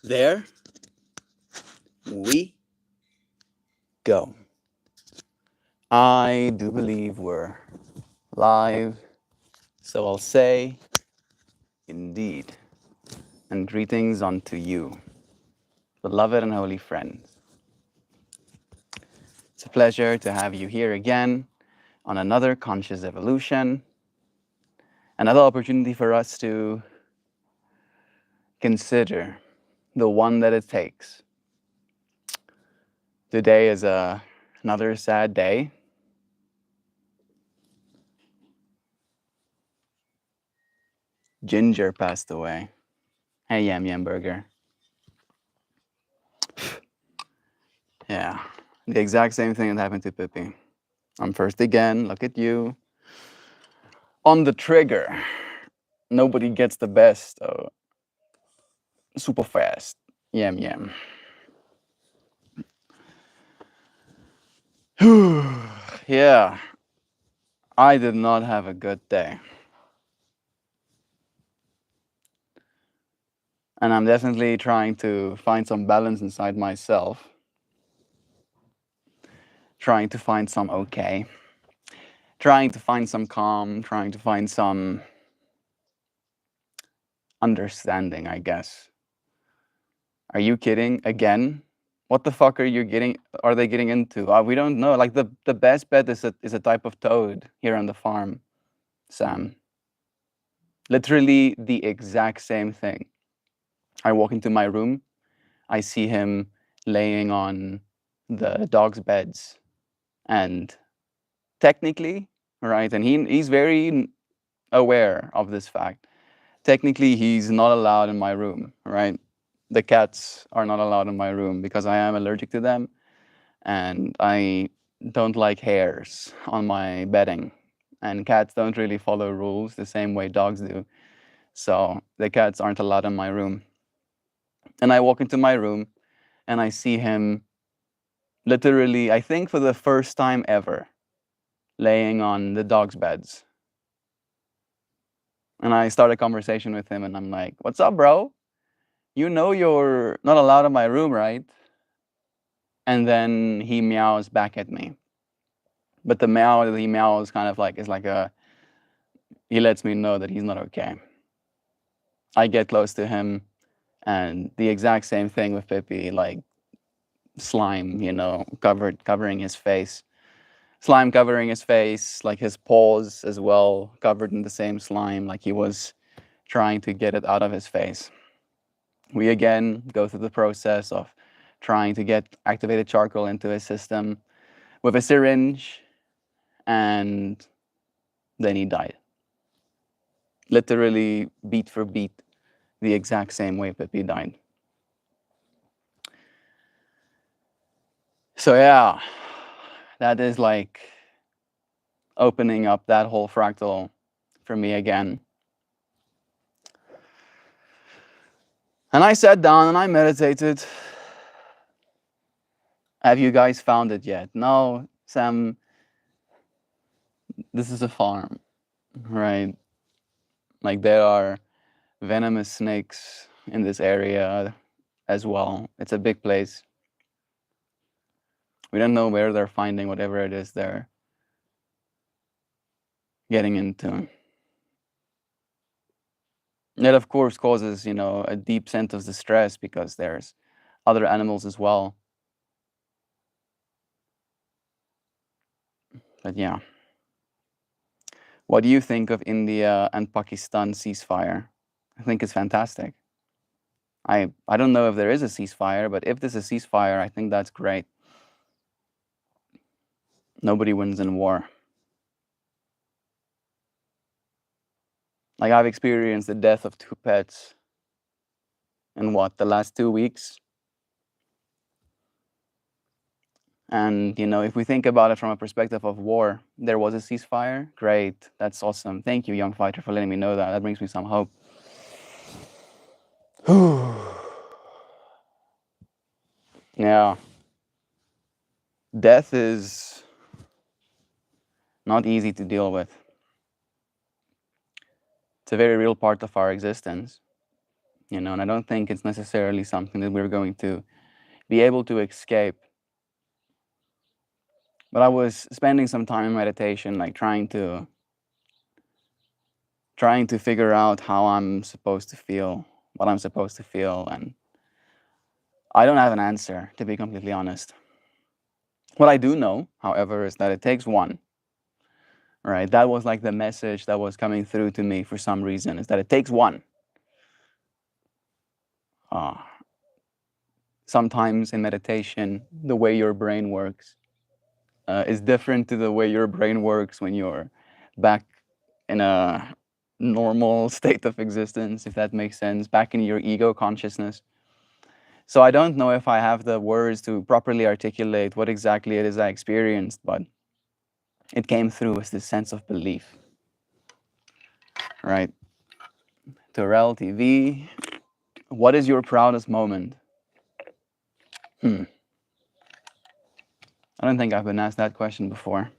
There we go. I do believe we're live, so I'll say indeed, and greetings unto you, beloved and holy friends. It's a pleasure to have you here again on another conscious evolution, another opportunity for us to consider the one that it takes. Today is another sad day. Ginger passed away. Hey, Yam Yam Burger. Yeah, the exact same thing that happened to Pippi. I'm first again, look at you. On the trigger. Nobody gets the best. Super fast. Yam Yam. Yeah, I did not have a good day. And I'm definitely trying to find some balance inside myself. Trying to find some okay. Trying to find some calm. Trying to find some understanding, I guess. Are you kidding? Again? What the fuck are they getting into? We don't know. Like the best bet is a type of toad here on the farm, Sam. Literally the exact same thing. I walk into my room, I see him laying on the dog's beds. And technically, right, and he's very aware of this fact. Technically, he's not allowed in my room, right? The cats are not allowed in my room because I am allergic to them and I don't like hairs on my bedding. And cats don't really follow rules the same way dogs do. So the cats aren't allowed in my room. And I walk into my room and I see him literally, I think for the first time ever, laying on the dog's beds. And I start a conversation with him and I'm like, "What's up, bro? You know you're not allowed in my room, right?" And then he meows back at me. But the meow that he meows kind of like is like he lets me know that he's not okay. I get close to him and the exact same thing with Pippi, like slime, covering his face. Slime covering his face, like his paws as well, covered in the same slime, like he was trying to get it out of his face. We again go through the process of trying to get activated charcoal into his system with a syringe, and then he died. Literally, beat for beat, the exact same way Pippi died. So yeah, that is like opening up that whole fractal for me again. And I sat down and I meditated. Have you guys found it yet? No, Sam, this is a farm, right? Like there are venomous snakes in this area as well. It's a big place. We don't know where they're finding whatever it is they're getting into. It of course causes, a deep sense of distress because there's other animals as well. But yeah. What do you think of India and Pakistan ceasefire? I think it's fantastic. I don't know if there is a ceasefire, but if there's a ceasefire, I think that's great. Nobody wins in war. Like I've experienced the death of 2 pets in the last 2 weeks. And, if we think about it from a perspective of war, there was a ceasefire. Great. That's awesome. Thank you, young fighter, for letting me know that. That brings me some hope. Yeah. Death is not easy to deal with. It's a very real part of our existence. And I don't think it's necessarily something that we're going to be able to escape. But I was spending some time in meditation, like trying to figure out how I'm supposed to feel, what I'm supposed to feel, and I don't have an answer, to be completely honest. What I do know, however, is that it takes one. Right? That was like the message that was coming through to me for some reason, is that it takes one. Sometimes in meditation, the way your brain works is different to the way your brain works when you're back in a normal state of existence, if that makes sense, back in your ego consciousness. So I don't know if I have the words to properly articulate what exactly it is I experienced, but it came through as this sense of belief, right? Terrell TV, what is your proudest moment? I don't think I've been asked that question before.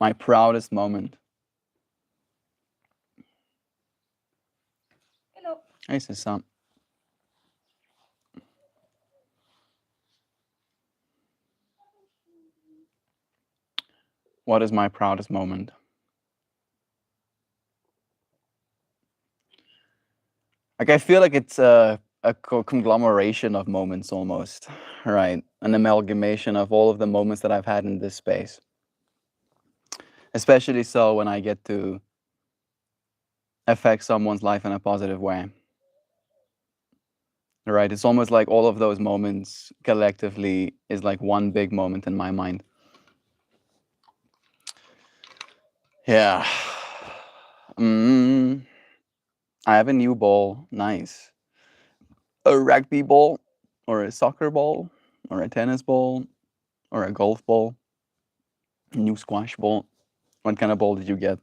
My proudest moment. Hello. Hey, Sam. What is my proudest moment? Like, I feel like it's a conglomeration of moments almost, right? An amalgamation of all of the moments that I've had in this space. Especially so when I get to affect someone's life in a positive way. Right? It's almost like all of those moments collectively is like one big moment in my mind. Yeah. I have a new ball. Nice. A rugby ball, or a soccer ball, or a tennis ball, or a golf ball, a new squash ball. What kind of ball did you get?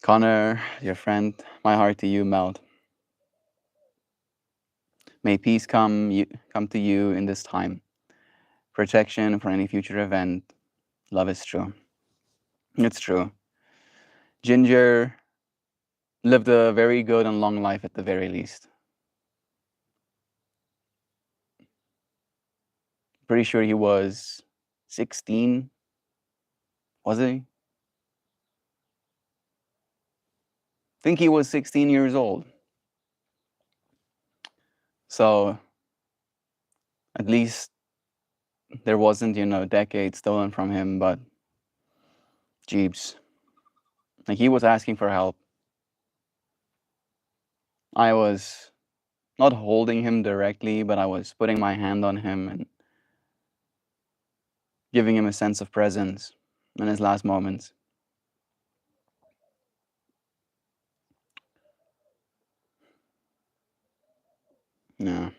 Connor, your friend, my heart to you, Melt. May peace come to you in this time. Protection for any future event. Love is true. It's true. Ginger lived a very good and long life at the very least. Pretty sure he was 16. Was he? I think he was 16 years old. So at least there wasn't, decades stolen from him, but jeeps. Like, he was asking for help. I was not holding him directly, but I was putting my hand on him and giving him a sense of presence in his last moments. Yeah.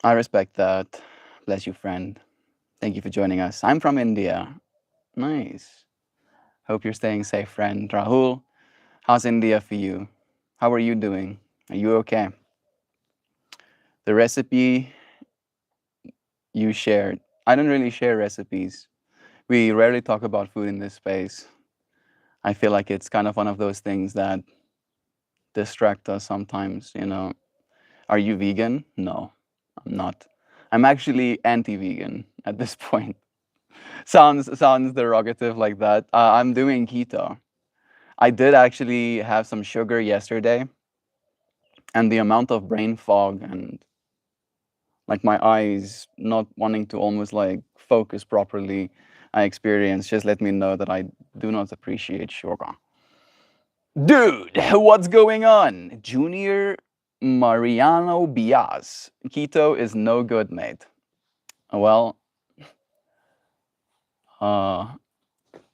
I respect that. Bless you, friend. Thank you for joining us. I'm from India. Nice. Hope you're staying safe, friend. Rahul, how's India for you? How are you doing? Are you okay? The recipe you shared. I don't really share recipes. We rarely talk about food in this space. I feel like it's kind of one of those things that distract us sometimes, Are you vegan? No, I'm not. I'm actually anti-vegan at this point. Sounds derogative like that. I'm doing keto. I did actually have some sugar yesterday, and the amount of brain fog and like my eyes not wanting to almost like focus properly I experienced just let me know that I do not appreciate sugar. Dude, what's going on? Junior Mariano Bias. Keto is no good, mate. Well,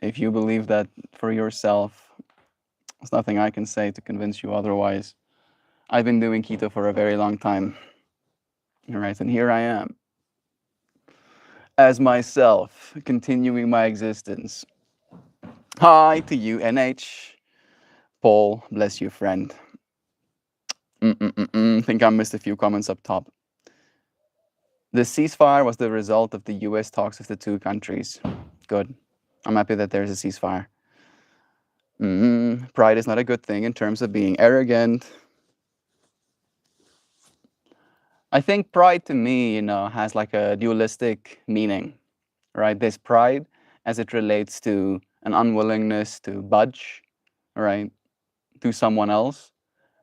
if you believe that for yourself, there's nothing I can say to convince you otherwise. I've been doing keto for a very long time. All right, and here I am, as myself, continuing my existence. Hi to you, NH. Paul, bless you, friend. Think I missed a few comments up top. The ceasefire was the result of the US talks of the two countries. good. I'm happy that there's a ceasefire. Pride is not a good thing in terms of being arrogant. I think pride to me, has like a dualistic meaning, right? There's pride as it relates to an unwillingness to budge, right, to someone else.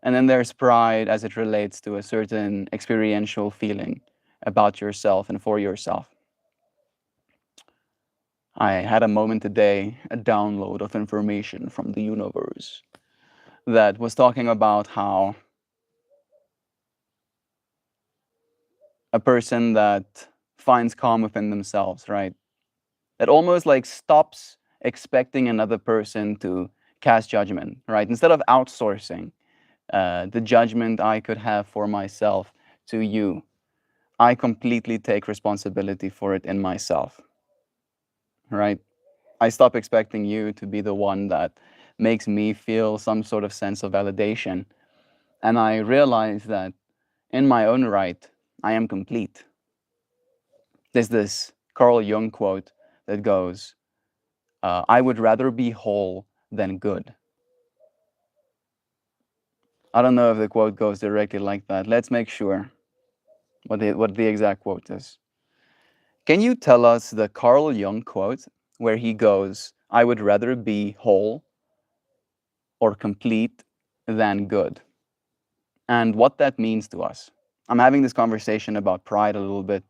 And then there's pride as it relates to a certain experiential feeling about yourself and for yourself. I had a moment today, a download of information from the universe that was talking about how a person that finds calm within themselves, right? That almost like stops expecting another person to cast judgment, right? Instead of outsourcing the judgment I could have for myself to you, I completely take responsibility for it in myself, right? I stop expecting you to be the one that makes me feel some sort of sense of validation. And I realize that in my own right, I am complete. There's this Carl Jung quote that goes, I would rather be whole than good. I don't know if the quote goes directly like that. Let's make sure what the exact quote is. Can you tell us the Carl Jung quote where he goes, I would rather be whole or complete than good, and what that means to us? I'm having this conversation about pride a little bit,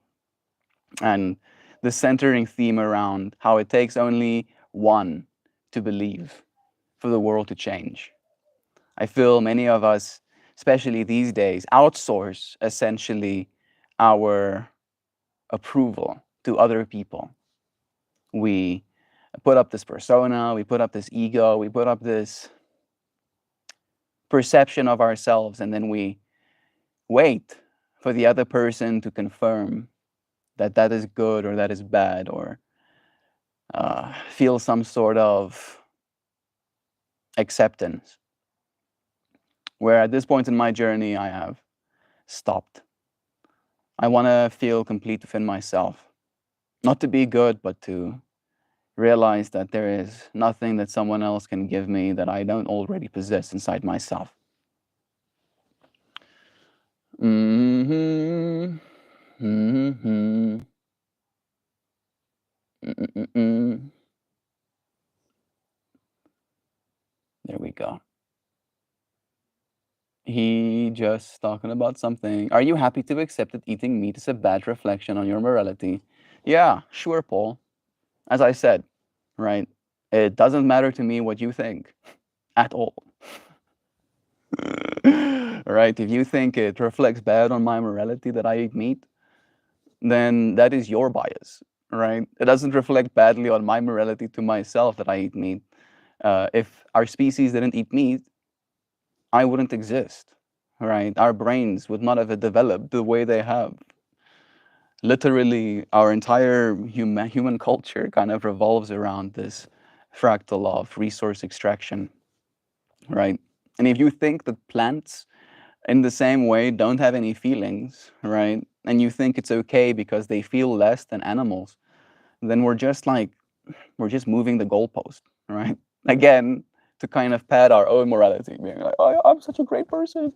and the centering theme around how it takes only one to believe for the world to change. I feel many of us, especially these days, outsource essentially our approval to other people. We put up this persona, we put up this ego, we put up this perception of ourselves, and then we wait for the other person to confirm that that is good or that is bad, or feel some sort of acceptance. Where at this point in my journey, I have stopped. I want to feel complete within myself. Not to be good, but to realize that there is nothing that someone else can give me that I don't already possess inside myself. Mm-hmm. Mm-hmm. Mm-mm-mm. There we go. He just talking about something. Are you happy to accept that eating meat is a bad reflection on your morality? Yeah, sure, Paul. As I said, right? It doesn't matter to me what you think at all. Right? If you think it reflects bad on my morality that I eat meat, then that is your bias, right? It doesn't reflect badly on my morality to myself that I eat meat. If our species didn't eat meat, I wouldn't exist, right? Our brains would not have developed the way they have. Literally, our entire human culture kind of revolves around this fractal of resource extraction, right? And if you think that plants in the same way don't have any feelings, right? And you think it's okay because they feel less than animals, then we're just moving the goalpost, right? Again, to kind of pad our own morality, being like, oh, I'm such a great person.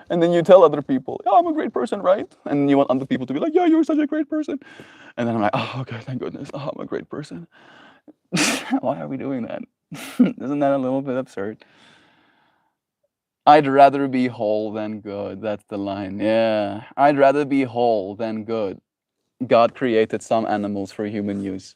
And then you tell other people, yeah, I'm a great person, right? And you want other people to be like, yeah, you're such a great person. And then I'm like, oh, okay, thank goodness. Oh, I'm a great person. Why are we doing that? Isn't that a little bit absurd? I'd rather be whole than good. That's the line. Yeah. I'd rather be whole than good. God created some animals for human use.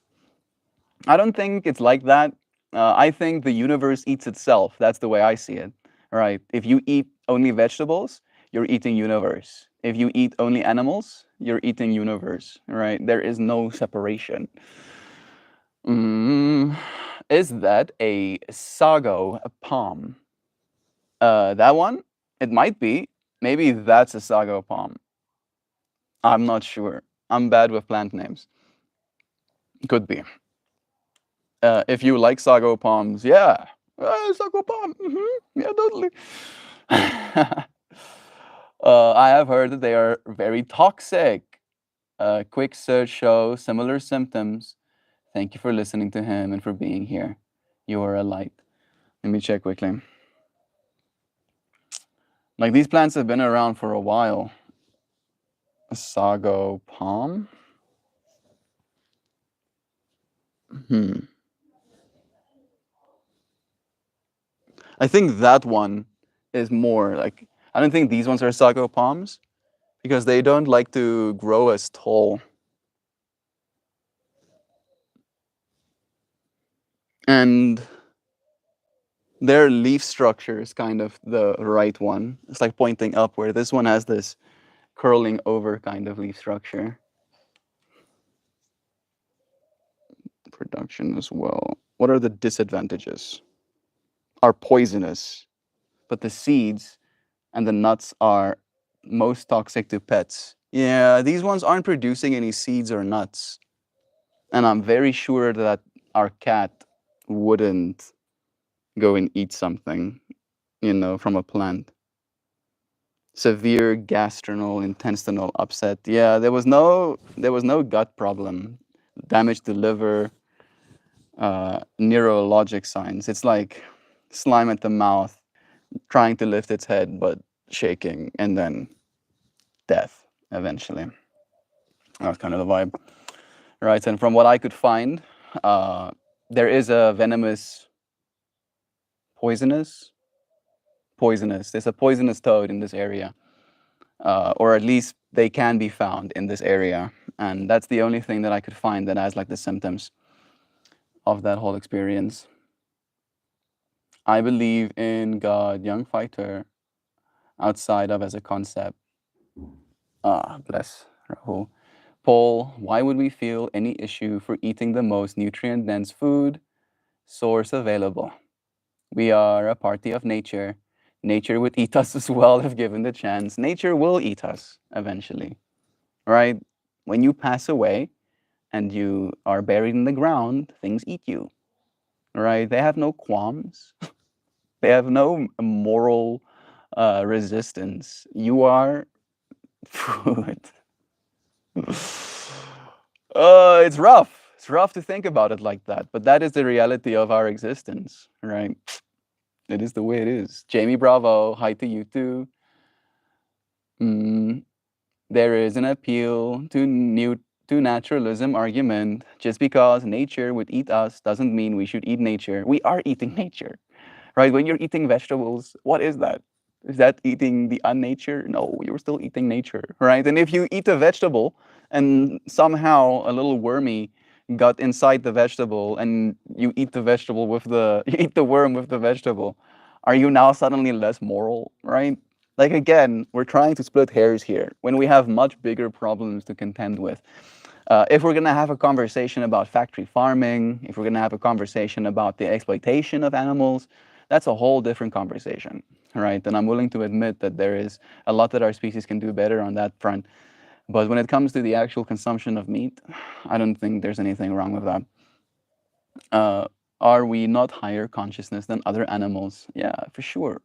I don't think it's like that. I think the universe eats itself. That's the way I see it. Right? If you eat only vegetables, you're eating universe. If you eat only animals, you're eating universe. Right? There is no separation. Is that a sago palm? That one? It might be. Maybe that's a sago palm. I'm not sure. I'm bad with plant names. Could be. If you like sago palms, yeah. Sago palm. Yeah, totally. I have heard that they are very toxic. Quick search shows similar symptoms. Thank you for listening to him and for being here. You are a light. Let me check quickly. Like these plants have been around for a while. A sago palm. I think that one is more like, I don't think these ones are sago palms because they don't like to grow as tall. And their leaf structure is kind of the right one. It's like pointing up, where this one has this curling over kind of leaf structure. Production as well. What are the disadvantages? Are poisonous, but the seeds and the nuts are most toxic to pets. Yeah, these ones aren't producing any seeds or nuts. And I'm very sure that our cat wouldn't go and eat something, from a plant. Severe gastrointestinal upset. Yeah, there was no gut problem. Damage to liver, neurologic signs. It's like slime at the mouth, trying to lift its head but shaking, and then death eventually. That's kind of the vibe, right? And from what I could find, uh, there is a venomous, poisonous, poisonous. There's a poisonous toad in this area, or at least they can be found in this area, and that's the only thing that I could find that has like the symptoms of that whole experience. I believe in God, young fighter, outside of as a concept. Ah, bless Rahul. Paul, why would we feel any issue for eating the most nutrient dense food source available? We are a party of nature. Nature would eat us as well if given the chance. Nature will eat us eventually, right? When you pass away and you are buried in the ground, things eat you, right? They have no qualms. They have no moral resistance. You are food. It's rough. It's rough to think about it like that, but that is the reality of our existence, right? It is the way it is. Jamie Bravo, hi to you too. Mm, there is an appeal to naturalism argument. Just because nature would eat us doesn't mean we should eat nature. We are eating nature, right? When you're eating vegetables, what is that? Is that eating the unnature? No, you're still eating nature, right? And if you eat a vegetable and somehow a little wormy got inside the vegetable and you eat the vegetable with the you eat the worm with the vegetable, are you now suddenly less moral, right? Like again, we're trying to split hairs here when we have much bigger problems to contend with. If we're going to have a conversation about factory farming, if we're going to have a conversation about the exploitation of animals, that's a whole different conversation, right? And I'm willing to admit that there is a lot that our species can do better on that front. But when it comes to the actual consumption of meat, I don't think there's anything wrong with that. Are we not higher consciousness than other animals? Yeah, for sure,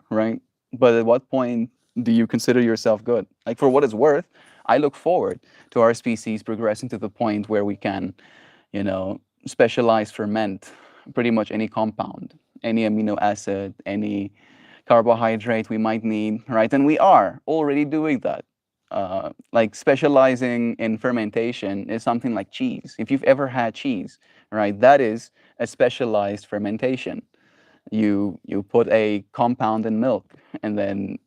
right? But at what point do you consider yourself good? Like, for what it's worth, I look forward to our species progressing to the point where we can, specialize ferment pretty much any compound, any amino acid, any carbohydrate we might need, right? And we are already doing that. Like specializing in fermentation is something like cheese. If you've ever had cheese, right, that is a specialized fermentation. You put a compound in milk, and then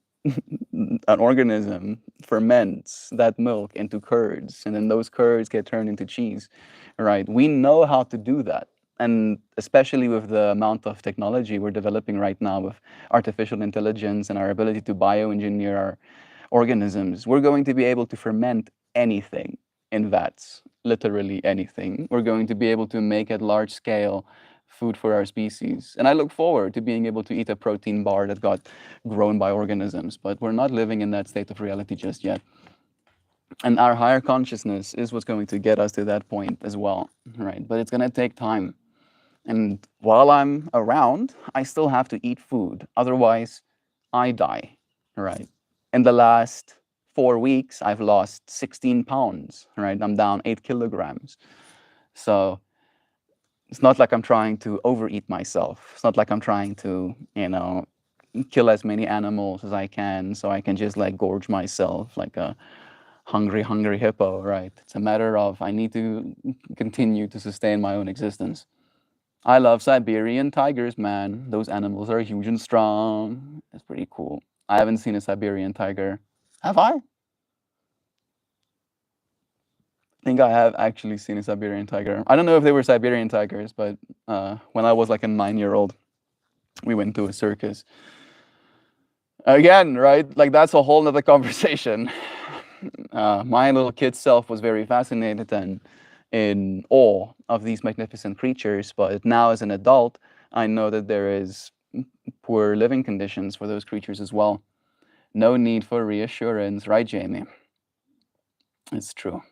an organism ferments that milk into curds, and then those curds get turned into cheese, right? We know how to do that. And especially with the amount of technology we're developing right now with artificial intelligence and our ability to bioengineer our organisms, we're going to be able to ferment anything in vats, literally anything. We're going to be able to make at large scale food for our species. And I look forward to being able to eat a protein bar that got grown by organisms, but we're not living in that state of reality just yet. And our higher consciousness is what's going to get us to that point as well, right? But it's going to take time. And while I'm around, I still have to eat food. Otherwise, I die, right? In the last 4 weeks, I've lost 16 pounds, right? I'm down 8 kilograms. So it's not like I'm trying to overeat myself. It's not like I'm trying to, kill as many animals as I can so I can just like gorge myself like a hungry hippo, right? It's a matter of I need to continue to sustain my own existence. I love Siberian tigers, man. Those animals are huge and strong. It's pretty cool. I haven't seen a Siberian tiger. Have I? I think I have actually seen a Siberian tiger. I don't know if they were Siberian tigers, but when I was like a 9-year-old, we went to a circus. Again, right? Like that's a whole nother conversation. My little kid self was very fascinated and in awe of these magnificent creatures, but now as an adult, I know that there is poor living conditions for those creatures as well. No need for reassurance, right, Jamie? It's true.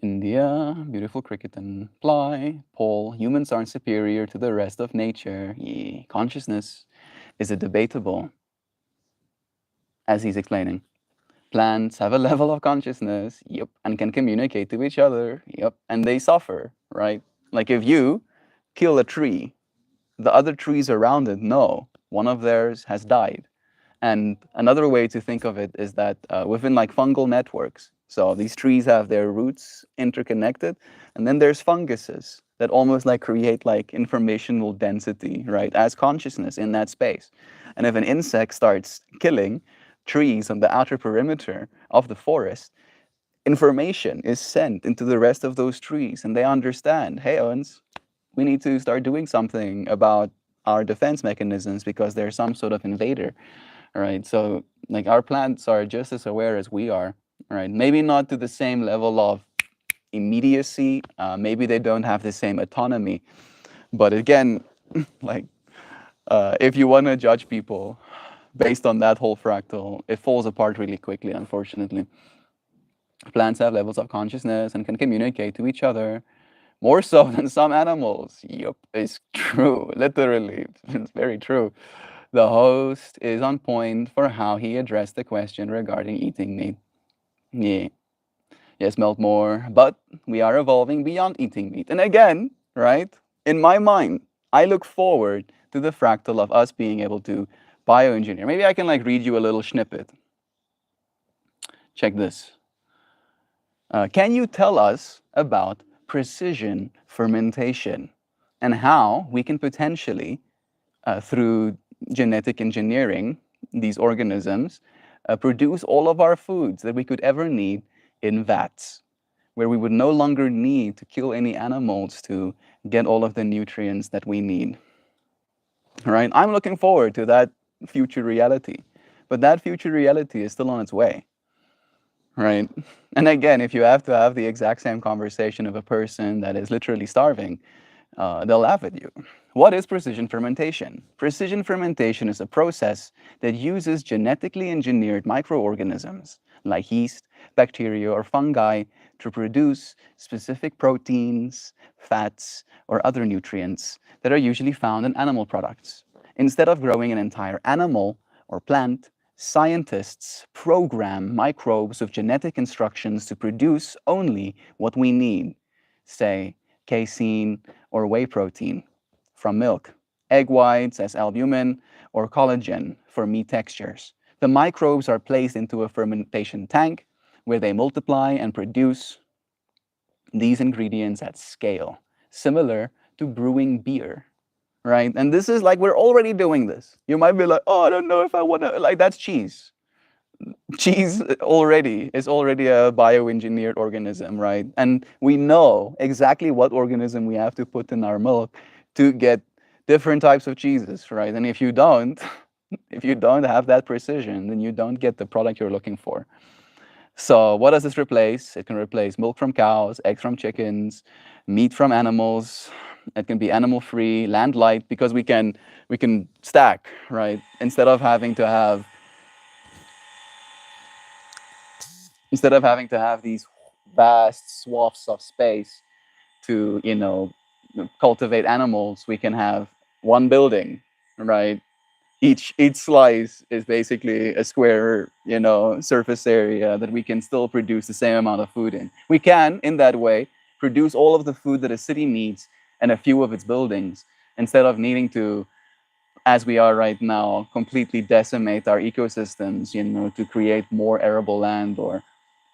India, beautiful cricket and fly. Paul, humans aren't superior to the rest of nature. Yeah. Consciousness is a debatable, as he's explaining. Plants have a level of consciousness, yep, and can communicate to each other, yep, and they suffer, right? Like if you kill a tree, the other trees around it know one of theirs has died. And another way to think of it is that within like fungal networks, so these trees have their roots interconnected, and then there's funguses that almost like create like informational density, right, as consciousness in that space. And if an insect starts killing trees on the outer perimeter of the forest, information is sent into the rest of those trees, and they understand, hey, Owens, we need to start doing something about our defense mechanisms because there's some sort of invader, right? So like our plants are just as aware as we are, right? Maybe not to the same level of immediacy. Maybe they don't have the same autonomy. But again, like if you want to judge people based on that whole fractal, it falls apart really quickly, unfortunately. Plants have levels of consciousness and can communicate to each other more so than some animals. Yup, it's true. Literally, it's very true. The host is on point for how he addressed the question regarding eating meat. Yeah. Yes, MeltMore. But we are evolving beyond eating meat. And again, right, in my mind, I look forward to the fractal of us being able to bioengineer. Maybe I can like read you a little snippet. Check this. Can you tell us about precision fermentation and how we can potentially, through genetic engineering, these organisms, produce all of our foods that we could ever need in vats, where we would no longer need to kill any animals to get all of the nutrients that we need. Right? I'm looking forward to that future reality, but that future reality is still on its way. Right? And again, if you have to have the exact same conversation of a person that is literally starving, they'll laugh at you. What is precision fermentation? Precision fermentation is a process that uses genetically engineered microorganisms like yeast, bacteria, or fungi to produce specific proteins, fats, or other nutrients that are usually found in animal products. Instead of growing an entire animal or plant, scientists program microbes with genetic instructions to produce only what we need, say, casein or whey protein from milk, egg whites as albumin, or collagen for meat textures. The microbes are placed into a fermentation tank where they multiply and produce these ingredients at scale, similar to brewing beer, right? And this is like, we're already doing this. You might be like, oh, I don't know if I want to, like, that's cheese. Cheese already is already a bioengineered organism, right? And we know exactly what organism we have to put in our milk to get different types of cheeses, right? And if you don't, if you don't have that precision, then you don't get the product you're looking for. So what does this replace? It can replace milk from cows, eggs from chickens, meat from animals. It can be animal-free, land-light, because we can stack, right? Instead of having to have these vast swaths of space to, cultivate animals, we can have one building, right? Each slice is basically a square, surface area that we can still produce the same amount of food in. We can, in that way, produce all of the food that a city needs and a few of its buildings, instead of needing to, as we are right now, completely decimate our ecosystems, to create more arable land or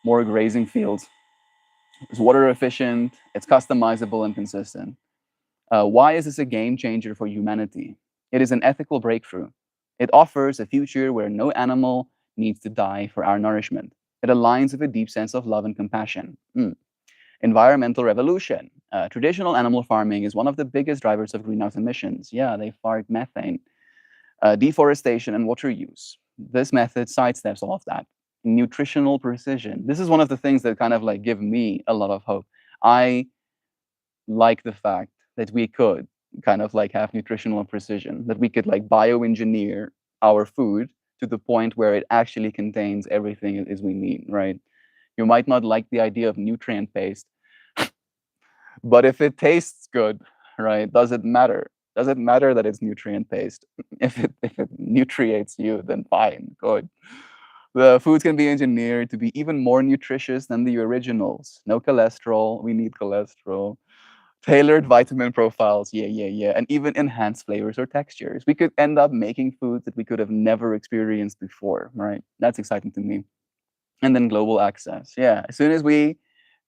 more grazing fields. It's water efficient, it's customizable and consistent. Why is this a game changer for humanity? It is an ethical breakthrough. It offers a future where no animal needs to die for our nourishment. It aligns with a deep sense of love and compassion. Environmental revolution. Traditional animal farming is one of the biggest drivers of greenhouse emissions. Yeah, they fart methane. Deforestation and water use. This method sidesteps all of that. Nutritional precision. This is one of the things that kind of like give me a lot of hope. I like the fact that we could kind of like have nutritional precision, that we could like bioengineer our food to the point where it actually contains everything as we need, right? You might not like the idea of nutrient based, but if it tastes good, right, does it matter? Does it matter that it's nutrient based? If it nutriates you, then fine, good. The foods can be engineered to be even more nutritious than the originals. No cholesterol. We need cholesterol. Tailored vitamin profiles, yeah, yeah, yeah, and even enhanced flavors or textures. We could end up making foods that we could have never experienced before, right? That's exciting to me. And then global access. Yeah, as soon as we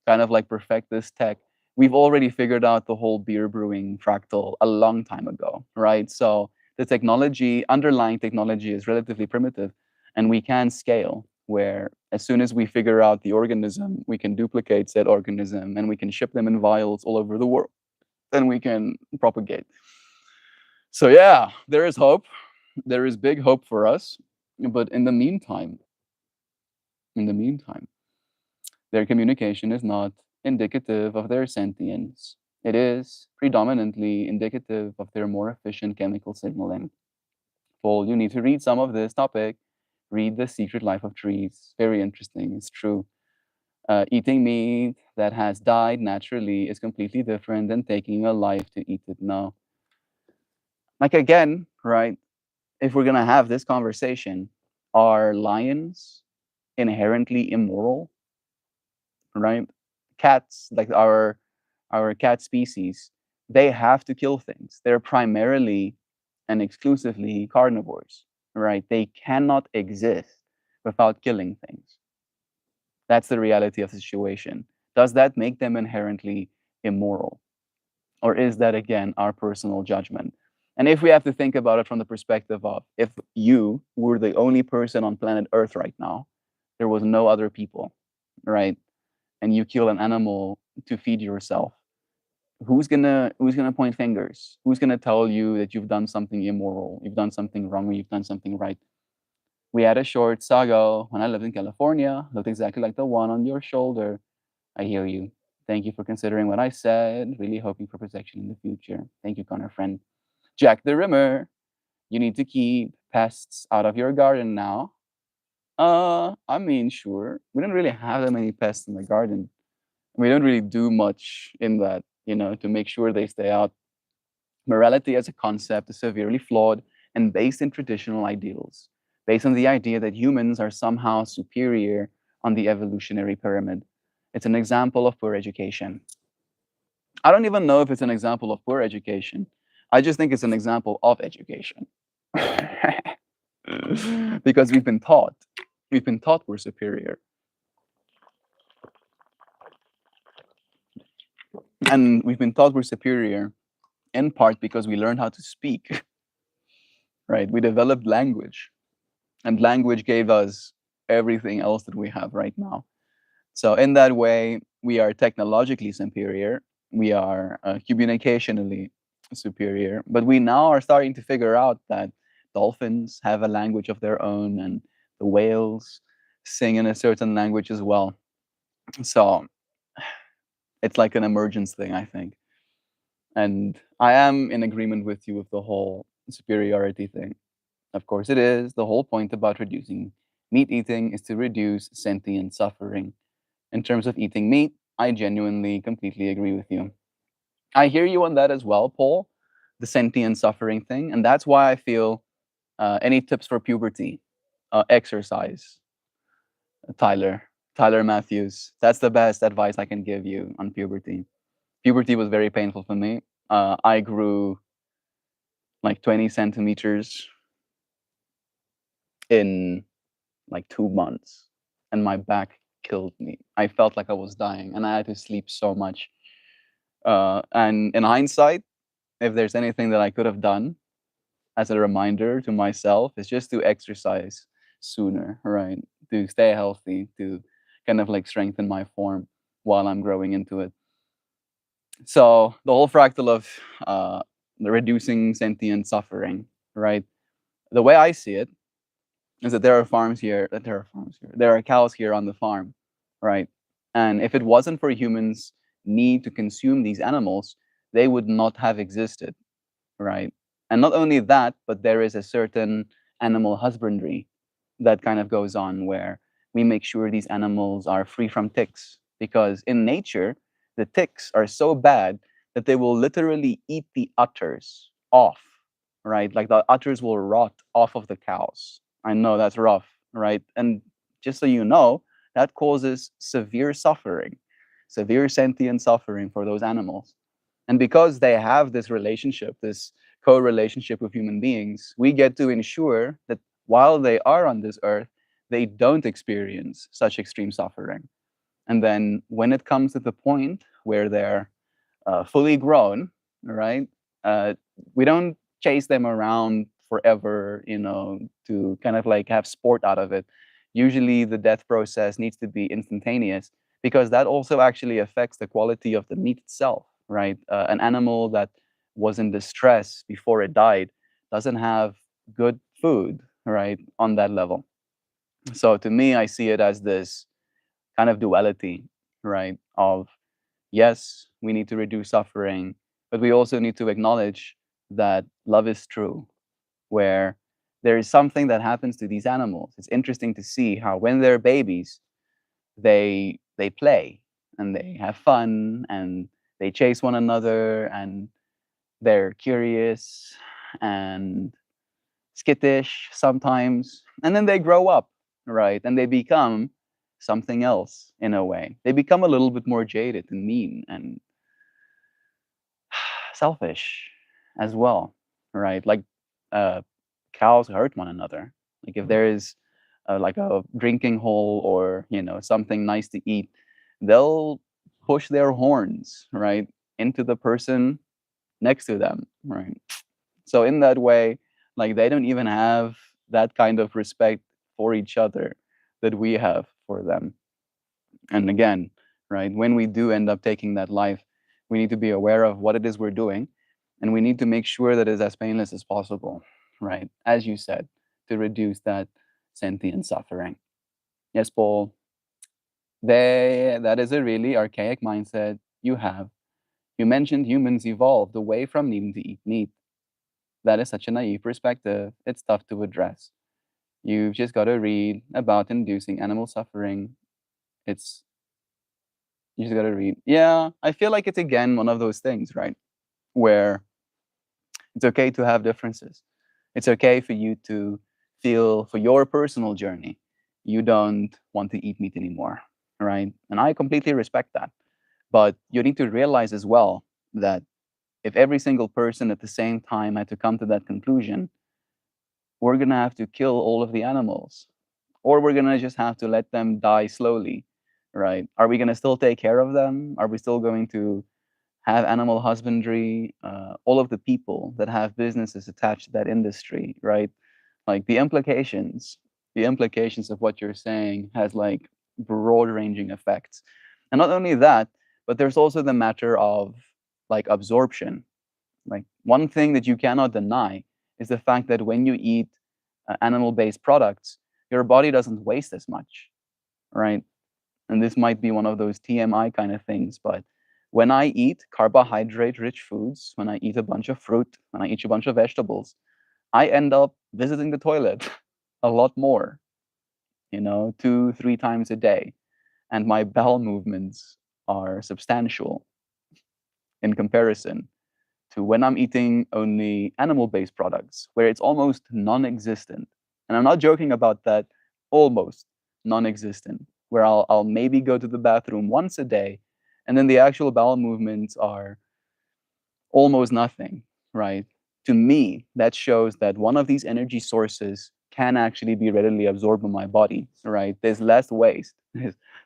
kind of like perfect this tech, we've already figured out the whole beer brewing fractal a long time ago, right? So the technology, underlying technology is relatively primitive, and we can scale where as soon as we figure out the organism, we can duplicate said organism and we can ship them in vials all over the world. Then we can propagate. So yeah, there is hope. There is big hope for us. But in the meantime, their communication is not indicative of their sentience. It is predominantly indicative of their more efficient chemical signaling. Paul, you need to read some of this topic. Read The Secret Life of Trees. Very interesting. It's true. Eating meat that has died naturally is completely different than taking a life to eat it now. Like, again, right? If we're going to have this conversation, are lions inherently immoral? Right? Cats, like our cat species, they have to kill things. They're primarily and exclusively carnivores, right? They cannot exist without killing things. That's the reality of the situation. Does that make them inherently immoral? Or is that, again, our personal judgment? And if we have to think about it from the perspective of if you were the only person on planet Earth right now, there was no other people, right? And you kill an animal to feed yourself, who's gonna point fingers? Who's gonna tell you that you've done something immoral, you've done something wrong, or you've done something right? We had a short saga when I lived in California, looked exactly like the one on your shoulder. I hear you. Thank you for considering what I said. Really hoping for protection in the future. Thank you, Connor friend. Jack the Rimmer, you need to keep pests out of your garden now. I mean, sure. We don't really have that many pests in the garden. We don't really do much in that, to make sure they stay out. Morality as a concept is severely flawed and based in traditional ideals, based on the idea that humans are somehow superior on the evolutionary pyramid. It's an example of poor education. I don't even know if it's an example of poor education. I just think it's an example of education. Because we've been taught we're superior. And we've been taught we're superior in part because we learned how to speak, right? We developed language, and language gave us everything else that we have right now. So, in that way, we are technologically superior, we are communicationally superior, but we now are starting to figure out that dolphins have a language of their own, and the whales sing in a certain language as well. So, it's like an emergence thing, I think. And I am in agreement with you with the whole superiority thing. Of course, it is. The whole point about reducing meat eating is to reduce sentient suffering. In terms of eating meat, I genuinely completely agree with you. I hear you on that as well, Paul, the sentient suffering thing. And that's why I feel any tips for puberty? Exercise, Tyler. Tyler Matthews. That's the best advice I can give you on puberty. Puberty was very painful for me. I grew like 20 centimeters in like 2 months, and my back killed me. I felt like I was dying, and I had to sleep so much. And in hindsight, if there's anything that I could have done as a reminder to myself, is just to exercise sooner, right? To stay healthy, to kind of like strengthen my form while I'm growing into it. So the whole fractal of the reducing sentient suffering, right? The way I see it is that there are farms here, that there are farms here, there are cows here on the farm, right? And if it wasn't for humans' need to consume these animals, they would not have existed, right? And not only that, but there is a certain animal husbandry that kind of goes on where we make sure these animals are free from ticks, because in nature the ticks are so bad that they will literally eat the udders off, right? Like the udders will rot off of the cows. I know that's rough, right? And just so you know, that causes severe sentient suffering for those animals. And because they have this relationship, this co-relationship with human beings, we get to ensure that while they are on this earth, they don't experience such extreme suffering. And then when it comes to the point where they're fully grown, right? Uh, we don't chase them around forever, to kind of like have sport out of it. Usually, the death process needs to be instantaneous because that also actually affects the quality of the meat itself, right? An animal that was in distress before it died doesn't have good food, right, on that level. So to me, I see it as this kind of duality, right? Of yes, we need to reduce suffering, but we also need to acknowledge that love is true, where there is something that happens to these animals. It's interesting to see how when they're babies, they play and they have fun and they chase one another and they're curious and skittish sometimes, and then they grow up, right? And they become something else in a way. They become a little bit more jaded and mean and selfish as well, right? Like uh, cows hurt one another. Like if there is like a drinking hole or something nice to eat, they'll push their horns right into the person next to them, right? So in that way, like they don't even have that kind of respect for each other that we have for them. And again, right, when we do end up taking that life, we need to be aware of what it is we're doing, and we need to make sure that it's as painless as possible, right? As you said, to reduce that sentient suffering. Yes, Paul, that is a really archaic mindset you have. You mentioned humans evolved away from needing to eat meat. That is such a naive perspective. It's tough to address. You've just got to read about inducing animal suffering. It's You just got to read. Yeah, I feel like it's again one of those things, right? Where it's okay to have differences. It's okay for you to feel for your personal journey. You don't want to eat meat anymore, right? And I completely respect that. But you need to realize as well that if every single person at the same time had to come to that conclusion, we're going to have to kill all of the animals, or we're going to just have to let them die slowly, right? Are we going to still take care of them? Are we still going to have animal husbandry? All of the people that have businesses attached to that industry, right? Like the implications of what you're saying has like broad ranging effects. And not only that, but there's also the matter of like absorption. Like one thing that you cannot deny is the fact that when you eat animal-based products, your body doesn't waste as much, right? And this might be one of those TMI kind of things, but when I eat carbohydrate-rich foods, when I eat a bunch of fruit, when I eat a bunch of vegetables, I end up visiting the toilet a lot more, 2, 3 times a day, and my bowel movements are substantial in comparison to when I'm eating only animal based products, where it's almost non existent. And I'm not joking about that, almost non existent. where I'll maybe go to the bathroom once a day, and then the actual bowel movements are almost nothing, right? To me, that shows that one of these energy sources can actually be readily absorbed by my body, right? There's less waste.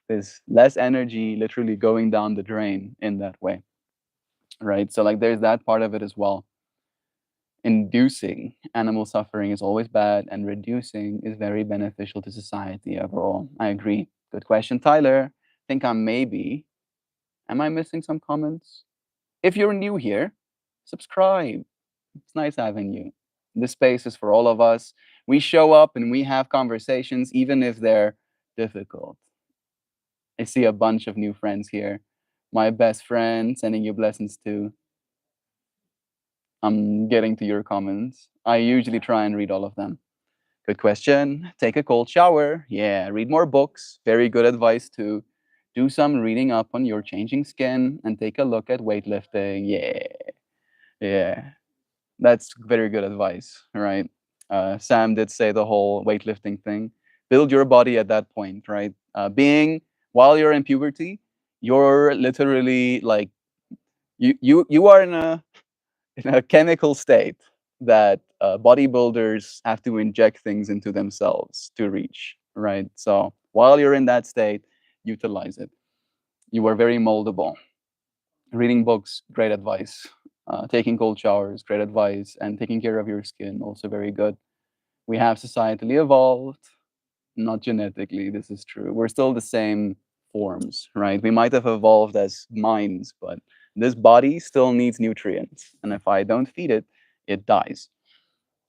There's less energy literally going down the drain in that way, right? So like there's that part of it as well. Inducing animal suffering is always bad, and reducing is very beneficial to society overall. I agree. Good question, Tyler. Think I'm maybe. Am I missing some comments? If you're new here, subscribe. It's nice having you. This space is for all of us. We show up and we have conversations, even if they're difficult. I see a bunch of new friends here. My best friend, sending you blessings too. I'm getting to your comments. I usually try and read all of them. Good question. Take a cold shower. Yeah. Read more books. Very good advice too. Do some reading up on your changing skin and take a look at weightlifting. Yeah. Yeah. That's very good advice, right? Sam did say the whole weightlifting thing. Build your body at that point, right? Being while you're in puberty, you're literally like you are in a chemical state that bodybuilders have to inject things into themselves to reach, right? So while you're in that state, utilize it. You are very moldable. Reading books, great advice. Taking cold showers, great advice. And taking care of your skin, also very good. We have societally evolved, not genetically. This is true. We're still the same forms, right? We might have evolved as minds, but this body still needs nutrients. And if I don't feed it, it dies.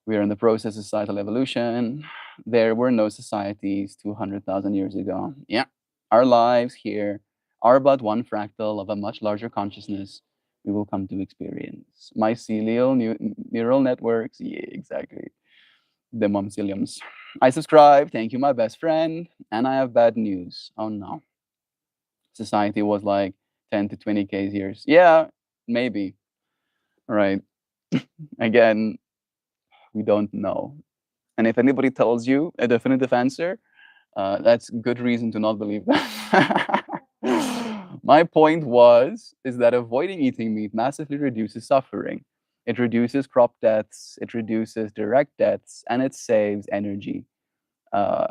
We are in the process of societal evolution. There were no societies 200,000 years ago. Yeah. Our lives here are but one fractal of a much larger consciousness we will come to experience. Mycelial neural networks. Yeah, exactly. The myceliums. I subscribe. Thank you, my best friend. And I have bad news. Oh no. Society was like 10 to 20K years. Yeah, maybe. Right. Again, we don't know. And if anybody tells you a definitive answer, that's good reason to not believe that. My point is that avoiding eating meat massively reduces suffering. It reduces crop deaths, it reduces direct deaths, and it saves energy. Uh,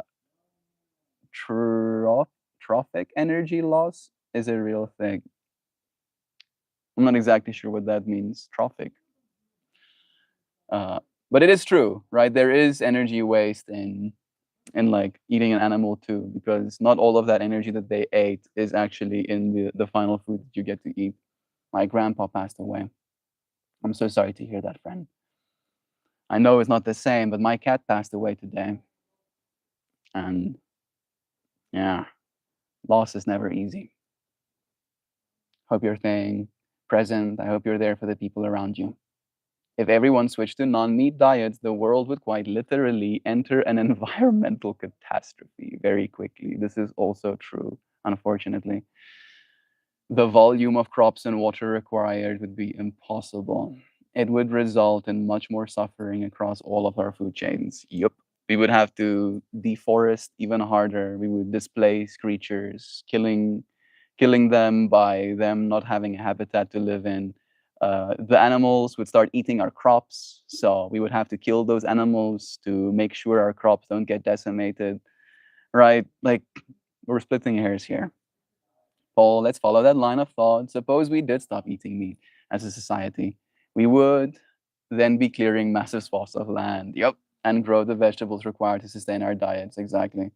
tro- Trophic energy loss is a real thing. I'm not exactly sure what that means. Trophic. But it is true, right? There is energy waste in like eating an animal too, because not all of that energy that they ate is actually in the final food that you get to eat. My grandpa passed away. I'm so sorry to hear that, friend. I know it's not the same, but my cat passed away today. And yeah, loss is never easy. Hope you're staying present. I hope you're there for the people around you. If everyone switched to non meat diets, the world would quite literally enter an environmental catastrophe very quickly. This is also true, unfortunately. The volume of crops and water required would be impossible. It would result in much more suffering across all of our food chains. Yup. We would have to deforest even harder. We would displace creatures, killing them by them not having a habitat to live in. The animals would start eating our crops, so we would have to kill those animals to make sure our crops don't get decimated. Right? Like we're splitting hairs here. Paul, let's follow that line of thought. Suppose we did stop eating meat as a society. We would then be clearing massive swaths of land. Yep. And grow the vegetables required to sustain our diets. Exactly.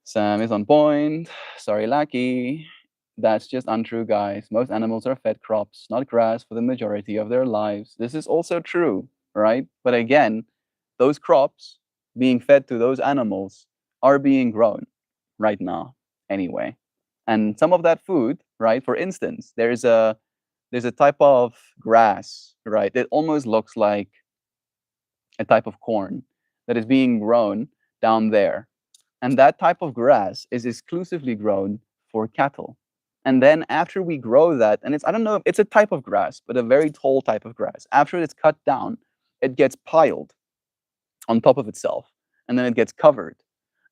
Sam is on point. Sorry, Lackey. That's just untrue, guys. Most animals are fed crops, not grass, for the majority of their lives. This is also true, right? But again, those crops being fed to those animals are being grown right now, anyway. And some of that food, right? For instance, there's a type of grass, right? It almost looks like a type of corn that is being grown down there. And that type of grass is exclusively grown for cattle. And then after we grow that, and I don't know, it's a type of grass, but a very tall type of grass. After it's cut down, it gets piled on top of itself, and then it gets covered.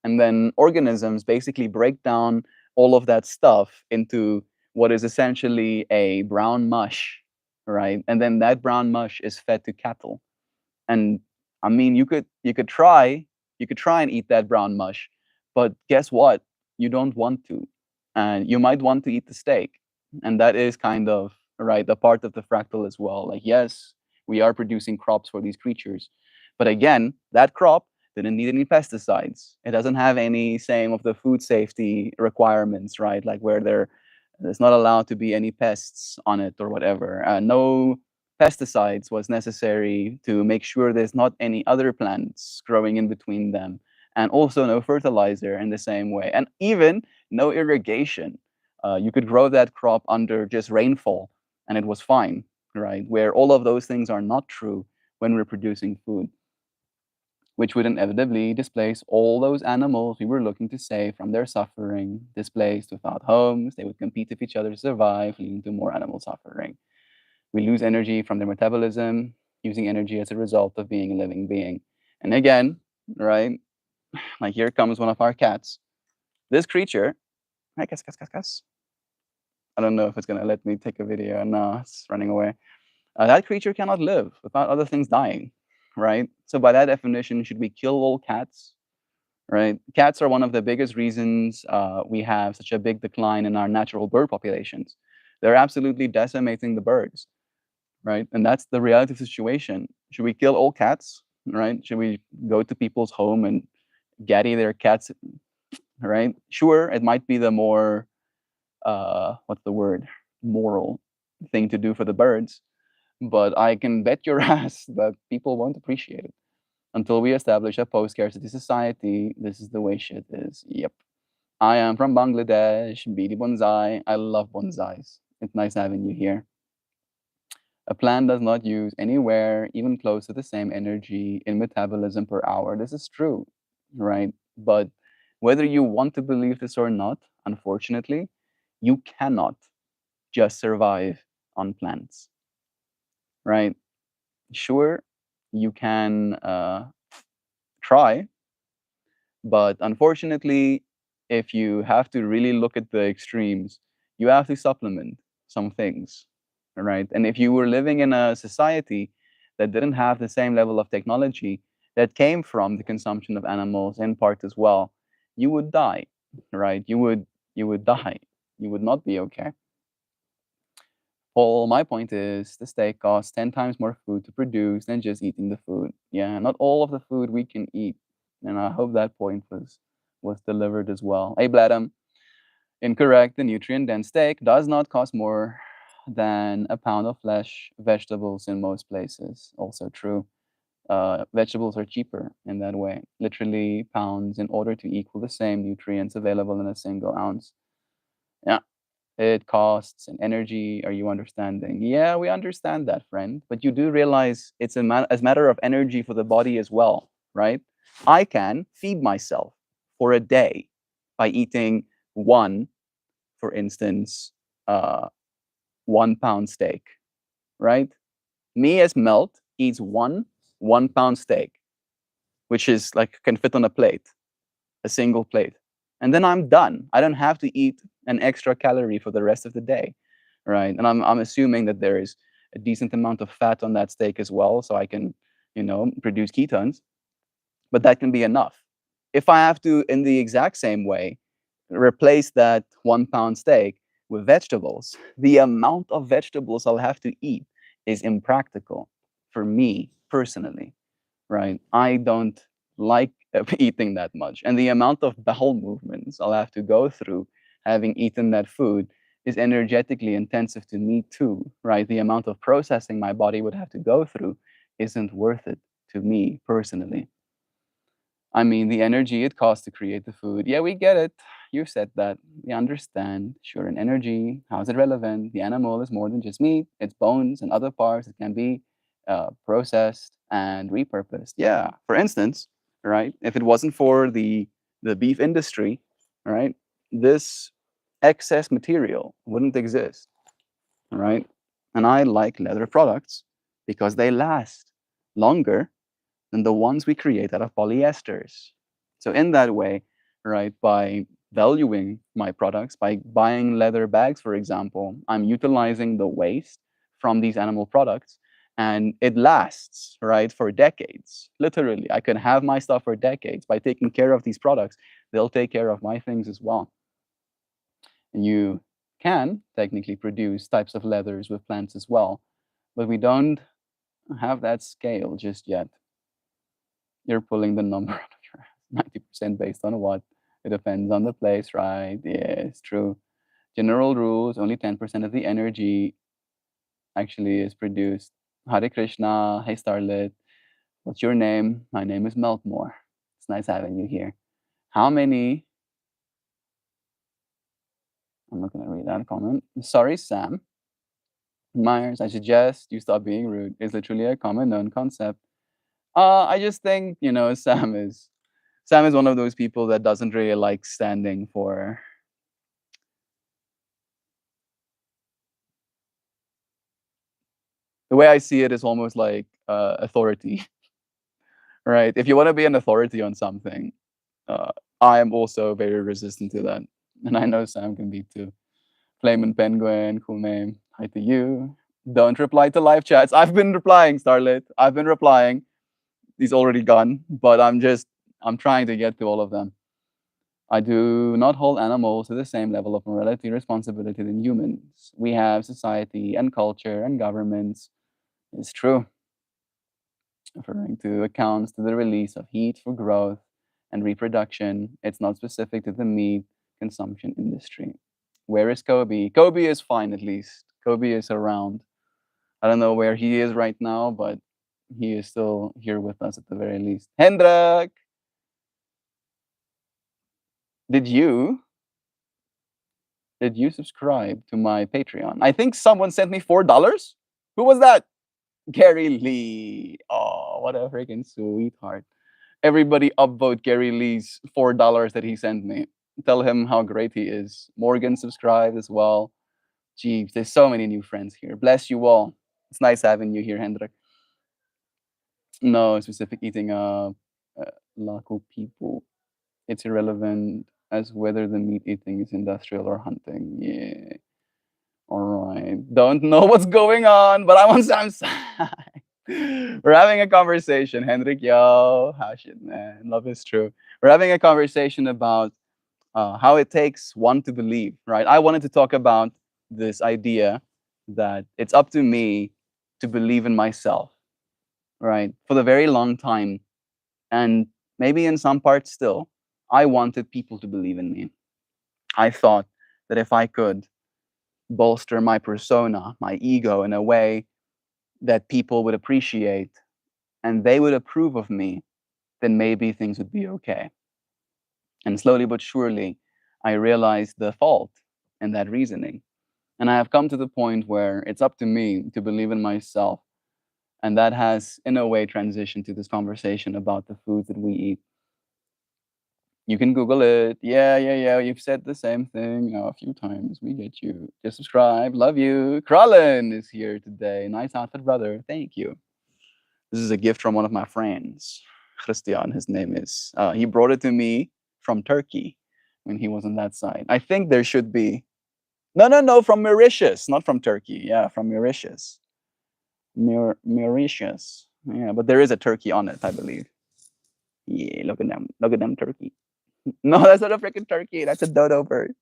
And then organisms basically break down all of that stuff into what is essentially a brown mush, right? And then that brown mush is fed to cattle. And I mean, you could try and eat that brown mush, but guess what? You don't want to. And you might want to eat the steak. And that is kind of right, the part of the fractal as well. Like, yes, we are producing crops for these creatures. But again, that crop didn't need any pesticides. It doesn't have any same of the food safety requirements, right? Like where there's not allowed to be any pests on it or whatever. No pesticides was necessary to make sure there's not any other plants growing in between them, and also no fertilizer in the same way, and even no irrigation. You could grow that crop under just rainfall and it was fine, right? Where all of those things are not true when we're producing food, which would inevitably displace all those animals we were looking to save from their suffering. Displaced without homes, they would compete with each other to survive, leading to more animal suffering. We lose energy from their metabolism, using energy as a result of being a living being. And again, right, like here comes one of our cats. This creature, hi, Cas. I don't know if it's gonna let me take a video. No, it's running away. That creature cannot live without other things dying, right? So by that definition, should we kill all cats? Right? Cats are one of the biggest reasons we have such a big decline in our natural bird populations. They're absolutely decimating the birds, right? And that's the reality of the situation. Should we kill all cats, right? Should we go to people's home and gaddy their cats, right? Sure, it might be the more what's the word, moral thing to do for the birds, but I can bet your ass that people won't appreciate it until we establish a post-scarcity society. This is the way shit is. Yep. I am from Bangladesh, Bidi Bonsai. I love bonsais. It's nice having you here. A plant does not use anywhere even close to the same energy in metabolism per hour. This is true, right? But whether you want to believe this or not, unfortunately, you cannot just survive on plants, right? Sure, you can try, but unfortunately, if you have to really look at the extremes, you have to supplement some things, right? And if you were living in a society that didn't have the same level of technology that came from the consumption of animals in part as well, you would die, right? You would die. You would not be okay. Well, my point is the steak costs 10 times more food to produce than just eating the food. Yeah, not all of the food we can eat. And I hope that point was delivered as well. Hey, Bladum, incorrect. The nutrient-dense steak does not cost more than a pound of flesh. Vegetables in most places, also true. Vegetables are cheaper in that way. Literally pounds in order to equal the same nutrients available in a single ounce. Yeah, it costs and energy. Are you understanding? Yeah, we understand that, friend. But you do realize it's a matter of energy for the body as well, right? I can feed myself for a day by eating one, for instance, uh, 1 pound steak, right? Me as Melt eats one pound steak, which is like can fit on a plate, a single plate. And then I'm done. I don't have to eat an extra calorie for the rest of the day, right? And I'm assuming that there is a decent amount of fat on that steak as well, so I can, produce ketones. But that can be enough. If I have to, in the exact same way, replace that 1 pound steak with vegetables, the amount of vegetables I'll have to eat is impractical for me personally, right? I don't like eating that much. And the amount of bowel movements I'll have to go through having eaten that food is energetically intensive to me too, right? The amount of processing my body would have to go through isn't worth it to me personally. I mean, the energy it costs to create the food. Yeah, we get it. You said that. We understand. Sure, and energy. How is it relevant? The animal is more than just meat. It's bones and other parts that can be processed and repurposed. Yeah. For instance, right? If it wasn't for the beef industry, right, this excess material wouldn't exist, right? And I like leather products because they last longer than the ones we create out of polyesters. So in that way, right? By valuing my products, by buying leather bags, for example, I'm utilizing the waste from these animal products and it lasts, right, for decades. Literally, I can have my stuff for decades by taking care of these products. They'll take care of my things as well. And you can technically produce types of leathers with plants as well, but we don't have that scale just yet. You're pulling the number out of your ass. 90% based on what? It depends on the place, right? Yeah, it's true. General rules, only 10% of the energy actually is produced. Hare Krishna, hey Starlet, what's your name? My name is MeltMore. It's nice having you here. How many? I'm not gonna read that comment. Sorry, Sam. Myers, I suggest you stop being rude. It's literally a common known concept. I just think, Sam is one of those people that doesn't really like standing for the way I see it is almost like authority, right? If you want to be an authority on something, uh, I am also very resistant to that, and I know Sam can be too. Flamin' Penguin, cool name. Hi to you. Don't reply to live chats. I've been replying, Starlit. I've been replying. He's already gone, but I'm trying to get to all of them. I do not hold animals to the same level of morality and responsibility than humans. We have society and culture and governments. It's true, referring to accounts to the release of heat for growth and reproduction. It's not specific to the meat consumption industry. Where is Kobe? Kobe is fine at least. Kobe is around. I don't know where he is right now, but he is still here with us at the very least. Hendrik, did you did you subscribe to my Patreon? I think someone sent me $4. Who was that? Gary Lee. Oh, what a freaking sweetheart. Everybody upvote Gary Lee's $4 that he sent me. Tell him how great he is. Morgan subscribed as well. Jeeves, there's so many new friends here. Bless you all. It's nice having you here, Hendrik. No specific eating Laco people. It's irrelevant as whether the meat eating is industrial or hunting. Yeah. All right. Don't know what's going on, but I'm on Sam's side. We're having a conversation, Hendrik. Yo, how shit, man. Love is true. We're having a conversation about how it takes one to believe, right? I wanted to talk about this idea that it's up to me to believe in myself, right? For the very long time, and maybe in some parts still, I wanted people to believe in me. I thought that if I could bolster my persona, my ego in a way that people would appreciate and they would approve of me, then maybe things would be okay. And slowly but surely, I realized the fault in that reasoning. And I have come to the point where it's up to me to believe in myself. And that has, in a way, transitioned to this conversation about the foods that we eat. You can Google it. Yeah, yeah, yeah. You've said the same thing a few times. We get you. Just subscribe. Love you. Kralin is here today. Nice outfit, brother. Thank you. This is a gift from one of my friends. Christian, his name is. He brought it to me from Turkey when he was on that side. I think there should be. No, no, no, from Mauritius, not from Turkey. Yeah, from Mauritius. Mauritius. Yeah, but there is a turkey on it, I believe. Yeah, look at them. Look at them, turkey. No, that's not a freaking turkey. That's a dodo bird.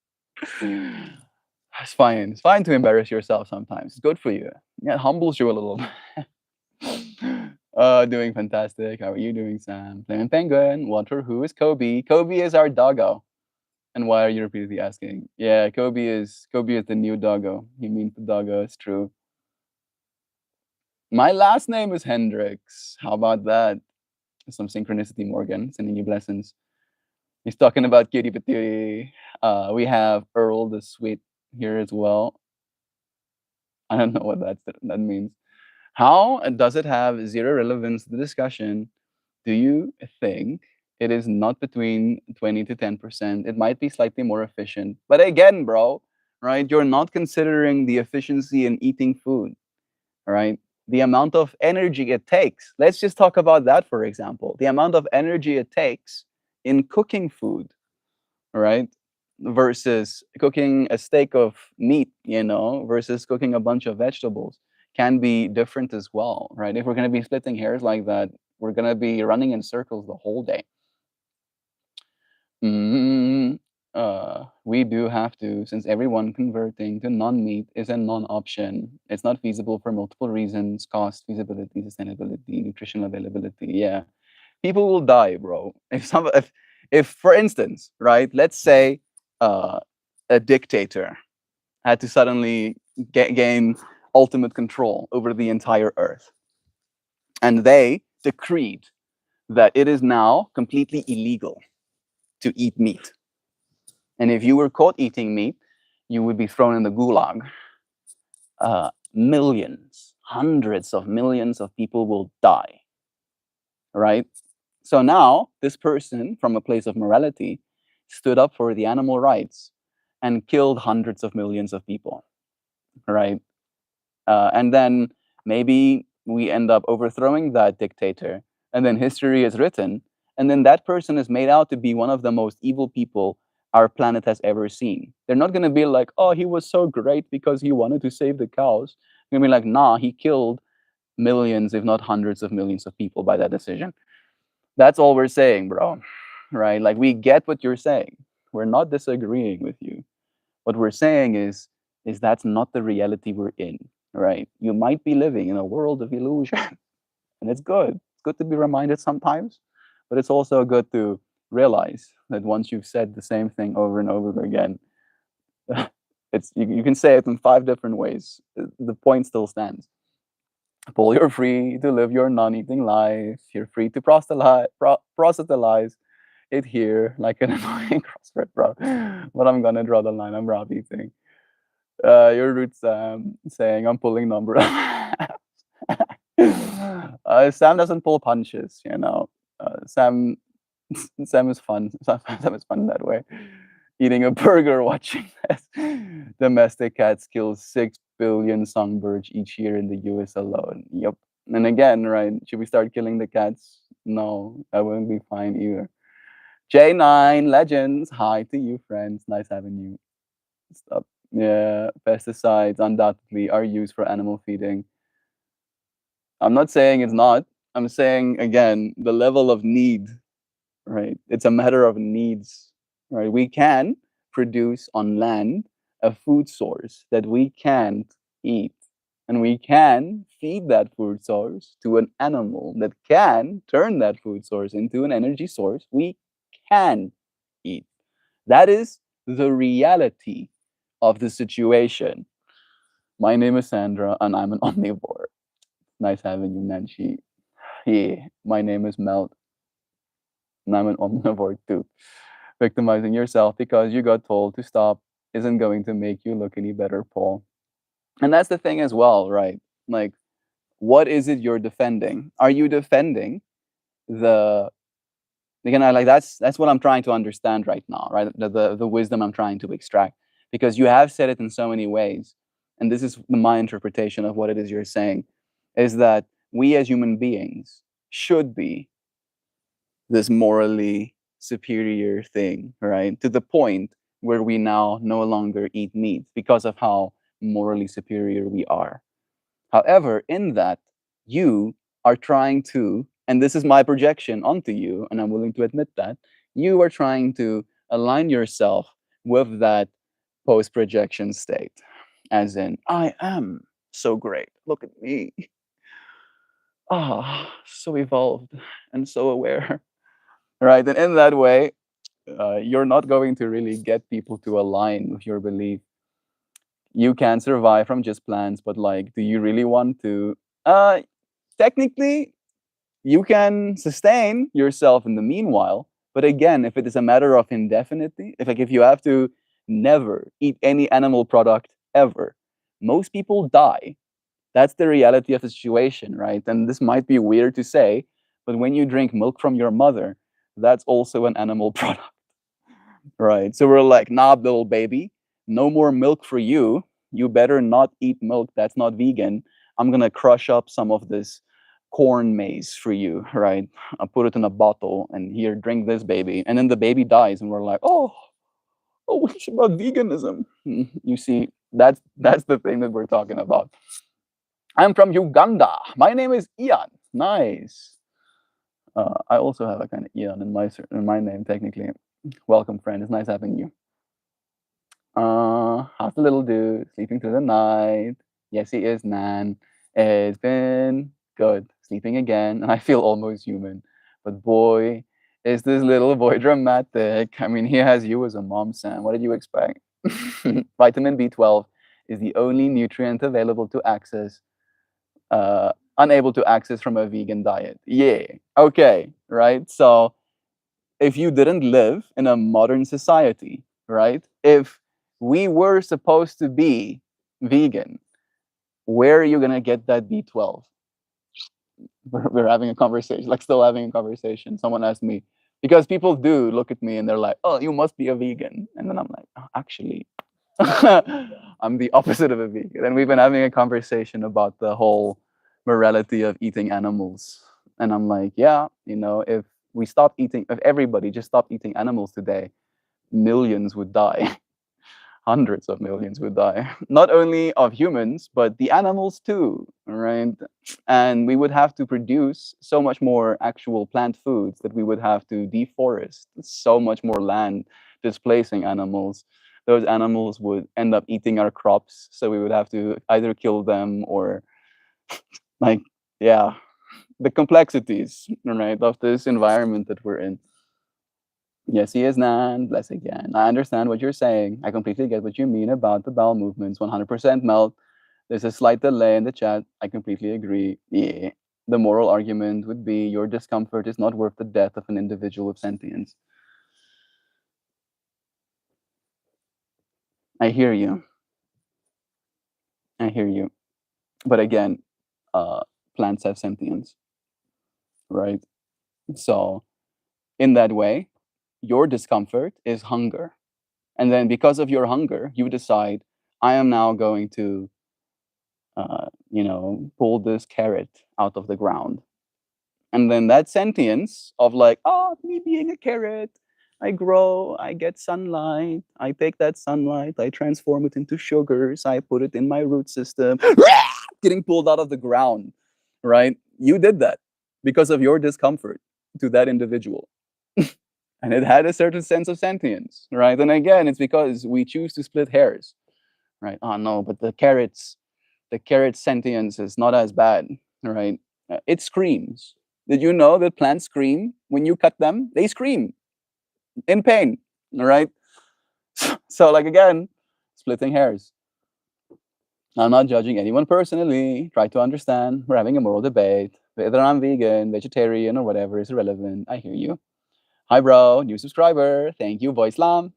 It's fine. It's fine to embarrass yourself sometimes. It's good for you. Yeah, it humbles you a little. Doing fantastic. How are you doing, Sam? Flaming Penguin. Water. Who is Kobe? Kobe is our doggo. And why are you repeatedly asking? Yeah, Kobe is the new doggo. He means the doggo. It's true. My last name is Hendrix. How about that? Some synchronicity, Morgan. Sending you blessings. He's talking about Kitty Patootie. We have Earl the Sweet here as well. I don't know what that means. How does it have zero relevance to the discussion? Do you think it is not between 20 to 10%? It might be slightly more efficient. But again, bro, right? You're not considering the efficiency in eating food, right? The amount of energy it takes. Let's just talk about that, for example. The amount of energy it takes in cooking food. right? Versus cooking a steak of meat, versus cooking a bunch of vegetables can be different as well, right? If we're going to be splitting hairs like that, we're going to be running in circles the whole day. Mm, we do have to, since everyone converting to non-meat is a non-option. It's not feasible for multiple reasons: cost, feasibility, sustainability, nutritional availability. Yeah, people will die, bro. If for instance, right, let's say uh, a dictator had to suddenly gain ultimate control over the entire earth, and they decreed that it is now completely illegal to eat meat. And if you were caught eating meat, you would be thrown in the gulag. Millions, hundreds of millions of people will die, right? So now this person, from a place of morality, stood up for the animal rights and killed hundreds of millions of people, right? And then maybe we end up overthrowing that dictator, and then history is written, and then that person is made out to be one of the most evil people our planet has ever seen. They're not going to be like, oh, he was so great because he wanted to save the cows. They're going to be like, nah, he killed millions, if not hundreds of millions of people by that decision. That's all we're saying, bro. Right? Like, we get what you're saying. We're not disagreeing with you. What we're saying is that's not the reality we're in, right? You might be living in a world of illusion, and it's good. It's good to be reminded sometimes, but it's also good to realize that once you've said the same thing over and over again, you can say it in 5 different ways. The point still stands. Paul, you're free to live your non-eating life. You're free to proselytize it here like an annoying crossword, bro. But I'm gonna draw the line. I'm raw eating. Your roots saying I'm pulling number. Sam doesn't pull punches, Sam Sam is fun. Sam is fun that way. Eating a burger, watching this. Domestic cats kill 6 billion songbirds each year in the US alone. Yep. And again, right? Should we start killing the cats? No, that wouldn't be fine either. J9 Legends. Hi to you, friends. Nice having you. Stop. Yeah, pesticides undoubtedly are used for animal feeding. I'm not saying it's not. I'm saying again, the level of need, right? It's a matter of needs, right? We can produce on land a food source that we can't eat. And we can feed that food source to an animal that can turn that food source into an energy source we can eat. That is the reality of the situation. My name is Sandra, and I'm an omnivore. Nice having you, Nancy. Yeah, my name is Melt, and I'm an omnivore too. Victimizing yourself because you got told to stop isn't going to make you look any better, Paul. And that's the thing as well, right? Like, what is it you're defending? Are you defending the again? I like that's what I'm trying to understand right now, right? The wisdom I'm trying to extract, because you have said it in so many ways, and this is my interpretation of what it is you're saying, is that we as human beings should be this morally superior thing, right? To the point where we now no longer eat meat because of how morally superior we are. However, in that, you are trying to, and this is my projection onto you, and I'm willing to admit that, you are trying to align yourself with that post projection state, as in, I am so great. Look at me. Ah, so evolved and so aware. Right. And in that way, you're not going to really get people to align with your belief. You can survive from just plants, but like, do you really want to? Technically, you can sustain yourself in the meanwhile. But again, if it is a matter of indefinity, if you have to never eat any animal product ever, most people die. That's the reality of the situation, right? And this might be weird to say, but when you drink milk from your mother, that's also an animal product. Right. So we're like, nah, little baby, no more milk for you. You better not eat milk. That's not vegan. I'm going to crush up some of this corn maze for you. Right. I'll put it in a bottle and here, drink this, baby. And then the baby dies. And we're like, oh. Oh, what about veganism? You see, that's the thing that we're talking about. I'm from Uganda. My name is Ian. Nice. I also have a kind of Ian in my name, technically. Welcome, friend. It's nice having you. How's the little dude? Sleeping through the night. Yes, he is, Nan. It's been good. Sleeping again, and I feel almost human. But boy, is this little boy dramatic. I mean, he has you as a mom, Sam. What did you expect? Vitamin B12 is the only nutrient available to access, unable to access from a vegan diet. Yeah. Okay. Right. So if you didn't live in a modern society, right? If we were supposed to be vegan, where are you gonna get that B12? We're having a conversation, like still having a conversation. Someone asked me because people do look at me and they're like, "Oh, you must be a vegan," and then I'm like, oh, "Actually, I'm the opposite of a vegan." And we've been having a conversation about the whole morality of eating animals, and I'm like, "Yeah, if we stop eating, if everybody just stopped eating animals today, millions would die." Hundreds of millions would die, not only of humans but the animals too, right? And we would have to produce so much more actual plant foods that we would have to deforest so much more land, displacing animals. Those animals would end up eating our crops, so we would have to either kill them or, like, yeah, the complexities, right, of this environment that we're in. Yes, he is Nan. Bless again. I understand what you're saying. I completely get what you mean about the bowel movements. 100% melt. There's a slight delay in the chat. I completely agree. Yeah. The moral argument would be your discomfort is not worth the death of an individual of sentience. I hear you. I hear you. But again, uh, plants have sentience, right? So, in that way, your discomfort is hunger. And then because of your hunger, you decide, I am now going to pull this carrot out of the ground. And then that sentience of like, oh, me being a carrot, I grow, I get sunlight, I take that sunlight, I transform it into sugars, I put it in my root system, getting pulled out of the ground, right? You did that because of your discomfort to that individual. And it had a certain sense of sentience, right? And again, it's because we choose to split hairs, right? Oh no, but the carrot sentience is not as bad, right? It screams. Did you know that plants scream when you cut them? They scream in pain, right? So, like, again, splitting hairs. I'm not judging anyone personally. Try to understand. We're having a moral debate. Whether I'm vegan, vegetarian, or whatever is irrelevant. I hear you. Hi, bro. New subscriber. Thank you, Boy Slam.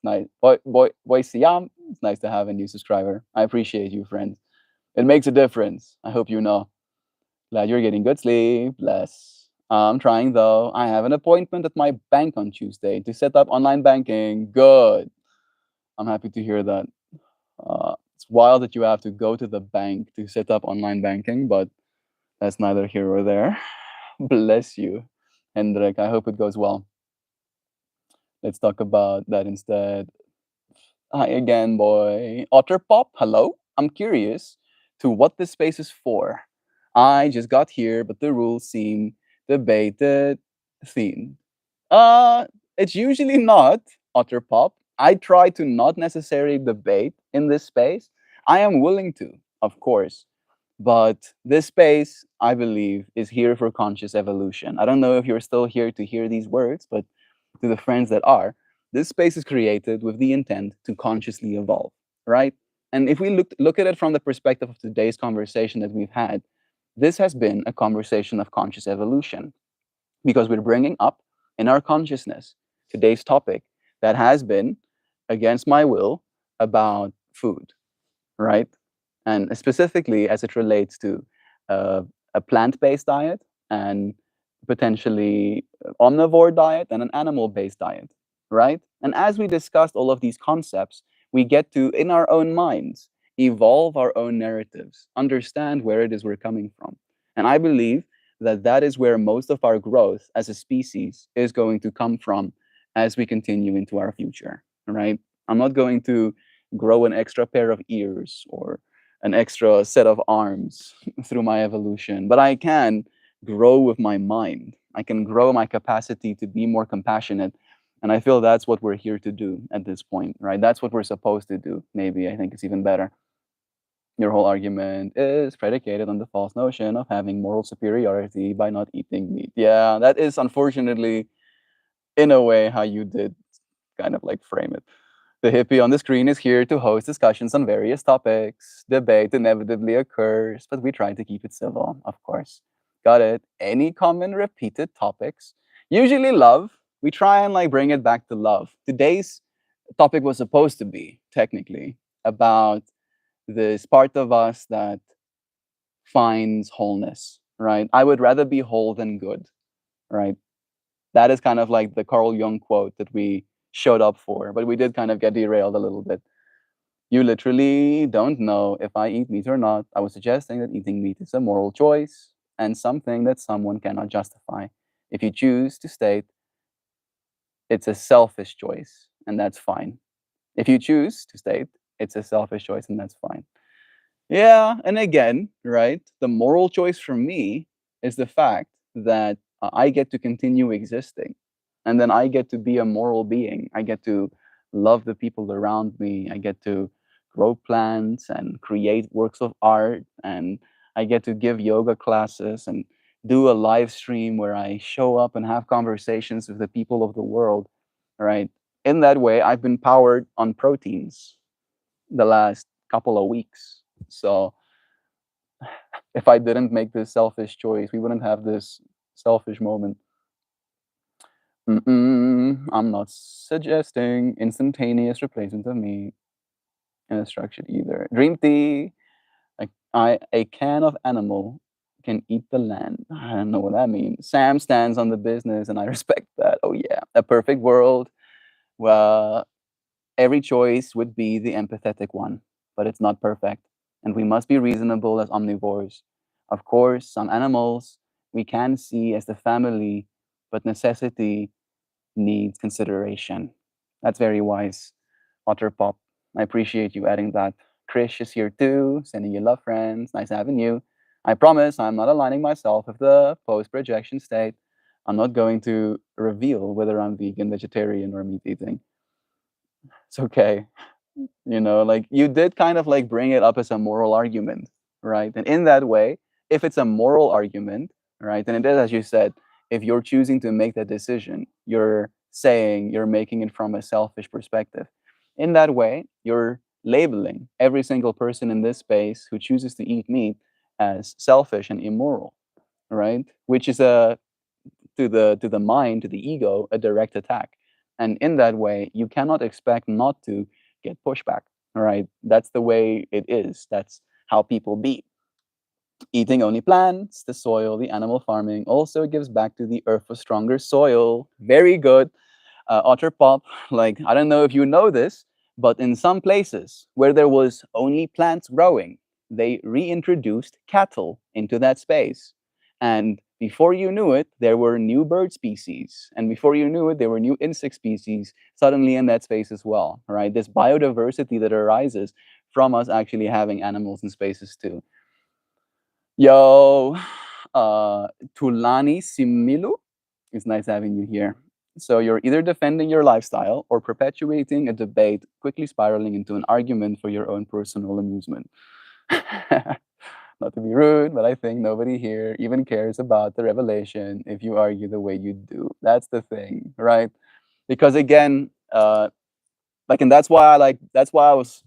Nice. Boy Siam. It's nice to have a new subscriber. I appreciate you, friend. It makes a difference. I hope you know. Glad you're getting good sleep. Bless. I'm trying though. I have an appointment at my bank on Tuesday to set up online banking. Good. I'm happy to hear that. It's wild that you have to go to the bank to set up online banking, but that's neither here or there. Bless you, Hendrik. I hope it goes well. Let's talk about that instead. Hi again, boy. Otterpop, hello. I'm curious to what this space is for. I just got here, but the rules seem debated themed. Uh, it's usually not Otterpop. I try to not necessarily debate in this space. I am willing to, of course. But this space, I believe, is here for conscious evolution. I don't know if you're still here to hear these words, but to the friends that are, this space is created with the intent to consciously evolve, right? And if we look at it from the perspective of today's conversation that we've had, this has been a conversation of conscious evolution because we're bringing up in our consciousness today's topic that has been against my will about food, right? And specifically as it relates to a plant-based diet and potentially omnivore diet and an animal-based diet, right? And as we discussed all of these concepts, we get to, in our own minds, evolve our own narratives, understand where it is we're coming from. And I believe that that is where most of our growth as a species is going to come from as we continue into our future. right? I'm not going to grow an extra pair of ears or an extra set of arms through my evolution, but I can grow with my mind. I can grow my capacity to be more compassionate. And I feel that's what we're here to do at this point, right? That's what we're supposed to do. Maybe I think it's even better. Your whole argument is predicated on the false notion of having moral superiority by not eating meat. Yeah, that is unfortunately, in a way, how you did kind of like frame it. The hippie on the screen is here to host discussions on various topics. Debate inevitably occurs, but we try to keep it civil, of course. Got it. Any common repeated topics? Usually love. We try and like bring it back to love. Today's topic was supposed to be, technically, about this part of us that finds wholeness, right? I would rather be whole than good, right? That is kind of like the Carl Jung quote that we showed up for, but we did kind of get derailed a little bit. You literally don't know if I eat meat or not. I was suggesting that eating meat is a moral choice and something that someone cannot justify. If you choose to state it's a selfish choice, and that's fine. If you choose to state it's a selfish choice, and that's fine. Yeah, and again, right? The moral choice for me is the fact that I get to continue existing. And then I get to be a moral being. I get to love the people around me. I get to grow plants and create works of art. And I get to give yoga classes and do a live stream where I show up and have conversations with the people of the world, right? In that way, I've been powered on proteins the last couple of weeks. So if I didn't make this selfish choice, we wouldn't have this selfish moment. I'm not suggesting instantaneous replacement of me in a structured either. Dream tea, a can of animal can eat the land. I don't know what that means. Sam stands on the business, and I respect that. Oh yeah, a perfect world. Well, every choice would be the empathetic one, but it's not perfect. And we must be reasonable as omnivores. Of course, some animals we can see as the family, but necessity needs consideration. That's very wise. Otter Pop, I appreciate you adding that. Krish is here too, sending you love, friends. Nice having you. I promise I'm not aligning myself with the post projection state. I'm not going to reveal whether I'm vegan, vegetarian, or meat eating. It's okay. Like you did kind of like bring it up as a moral argument, right? And in that way, if it's a moral argument, right, then it is, as you said, if you're choosing to make that decision, you're saying you're making it from a selfish perspective. In that way, you're labeling every single person in this space who chooses to eat meat as selfish and immoral, right? Which is a to the mind, to the ego, a direct attack. And in that way, you cannot expect not to get pushback. All right. That's the way it is. That's how people be. Eating only plants, the soil, the animal farming also gives back to the earth for stronger soil. Very good. Otter Pop, like, I don't know if you know this, but in some places where there was only plants growing, they reintroduced cattle into that space. And before you knew it, there were new bird species. And before you knew it, there were new insect species suddenly in that space as well, right? This biodiversity that arises from us actually having animals in spaces too. Yo, Tulani Similu, it's nice having you here. So you're either defending your lifestyle or perpetuating a debate, quickly spiraling into an argument for your own personal amusement. Not to be rude, but I think nobody here even cares about the revelation if you argue the way you do. That's the thing, right? Because again, and that's why I was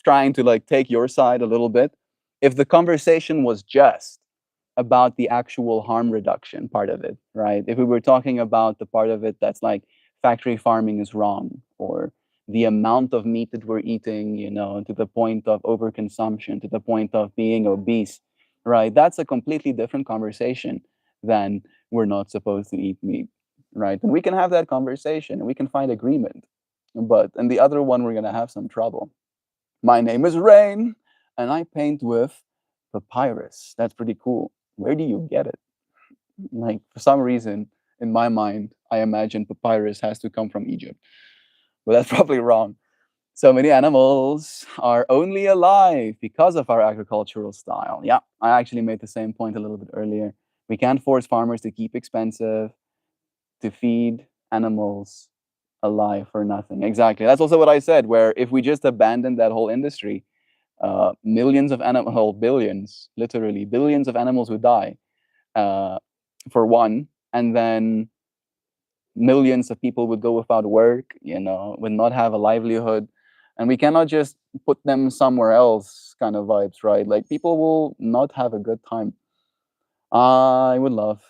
trying to like take your side a little bit. If the conversation was just about the actual harm reduction part of it, right? If we were talking about the part of it that's like factory farming is wrong, or the amount of meat that we're eating, to the point of overconsumption, to the point of being obese, right? That's a completely different conversation than we're not supposed to eat meat, right? And we can have that conversation and we can find agreement. But in the other one, we're going to have some trouble. My name is Rain, and I paint with papyrus. That's pretty cool. Where do you get it? Like, for some reason, in my mind, I imagine papyrus has to come from Egypt. but that's probably wrong. So many animals are only alive because of our agricultural style. Yeah, I actually made the same point a little bit earlier. We can't force farmers to keep expensive to feed animals alive for nothing. Exactly. That's also what I said, where if we just abandon that whole industry, millions of animals, whole billions, literally billions of animals would die, uh, for one, and then millions of people would go without work, would not have a livelihood. And we cannot just put them somewhere else kind of vibes, right? Like people will not have a good time. I would love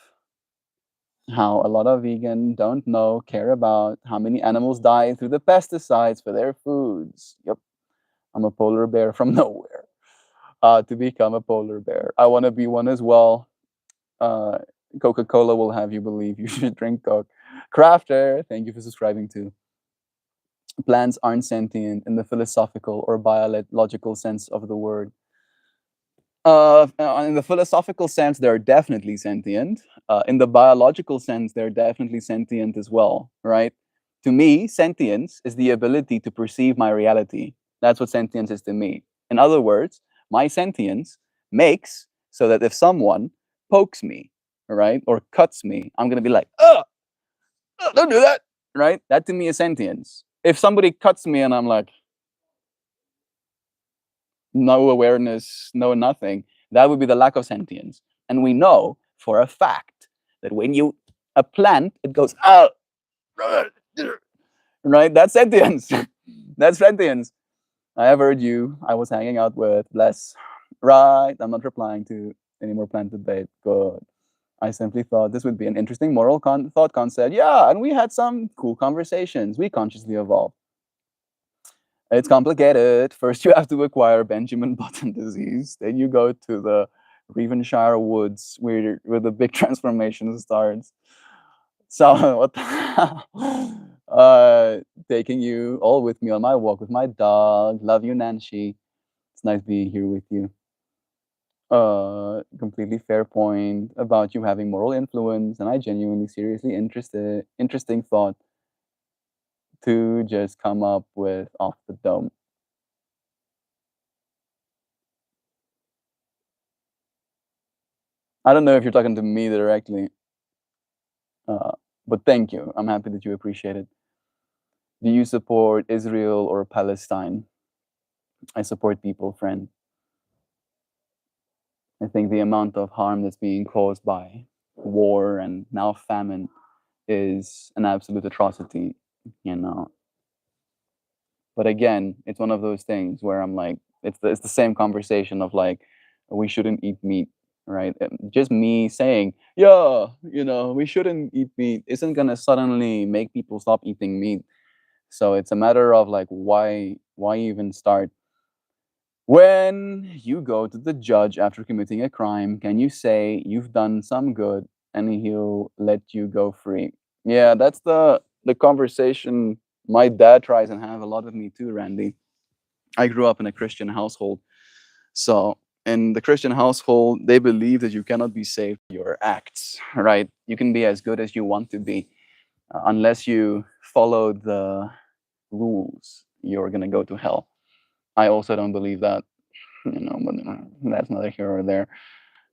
how a lot of vegan don't know, care about how many animals die through the pesticides for their foods. Yep, I'm a polar bear from nowhere. To become a polar bear, I want to be one as well. Uh, Coca-Cola will have you believe you should drink Coke. Crafter, thank you for subscribing to. Plants aren't sentient in the philosophical or biological sense of the word. In the philosophical sense, they're definitely sentient. In the biological sense, they're definitely sentient as well, right? To me, sentience is the ability to perceive my reality. That's what sentience is to me. In other words, my sentience makes so that if someone pokes me, right, or cuts me, I'm gonna be like, oh, don't do that, right? That to me is sentience. If somebody cuts me and I'm like, no awareness, no nothing, that would be the lack of sentience. And we know for a fact that when you a plant, it goes, oh, right? That's sentience. That's sentience. I have heard you. I was hanging out with Bless. Right. I'm not replying to any more plant debate. Good. I simply thought this would be an interesting moral thought concept. Yeah, and we had some cool conversations. We consciously evolved. It's complicated. First, you have to acquire Benjamin Button disease. Then you go to the Revenshire woods where the big transformation starts. So what the hell? Taking you all with me on my walk with my dog. Love you, Nancy. It's nice being here with you. Completely fair point about you having moral influence, and I genuinely, seriously interesting thought to just come up with off the dome. I don't know if you're talking to me directly, uh, but thank you. I'm happy that you appreciate it. Do you support Israel or Palestine? I support people, friend. I think the amount of harm that's being caused by war and now famine is an absolute atrocity, you know. But again, it's one of those things where I'm like, it's the same conversation of like, we shouldn't eat meat, right? Just me saying, yeah, we shouldn't eat meat isn't gonna suddenly make people stop eating meat. So it's a matter of like, why even start? When you go to the judge after committing a crime, can you say you've done some good and he'll let you go free? Yeah, that's the conversation my dad tries and have a lot of me too, Randy. I grew up in a Christian household. So in the Christian household, they believe that you cannot be saved by your acts, right? You can be as good as you want to be. Unless you follow the rules, you're going to go to hell. I also don't believe that, but that's neither here or there.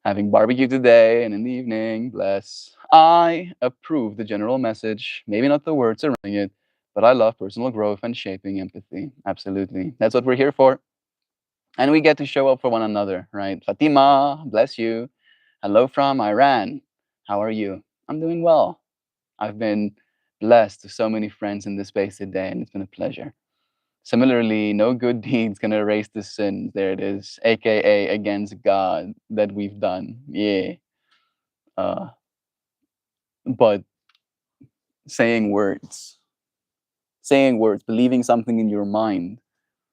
Having barbecue today and in the evening, bless. I approve the general message, maybe not the words surrounding it, but I love personal growth and shaping empathy. Absolutely. That's what we're here for. And we get to show up for one another, right? Fatima, bless you. Hello from Iran. How are you? I'm doing well. I've been blessed with so many friends in this space today, and it's been a pleasure. Similarly, no good deeds can erase the sins. There it is, aka against God that we've done. Yeah. Uh, but saying words, believing something in your mind,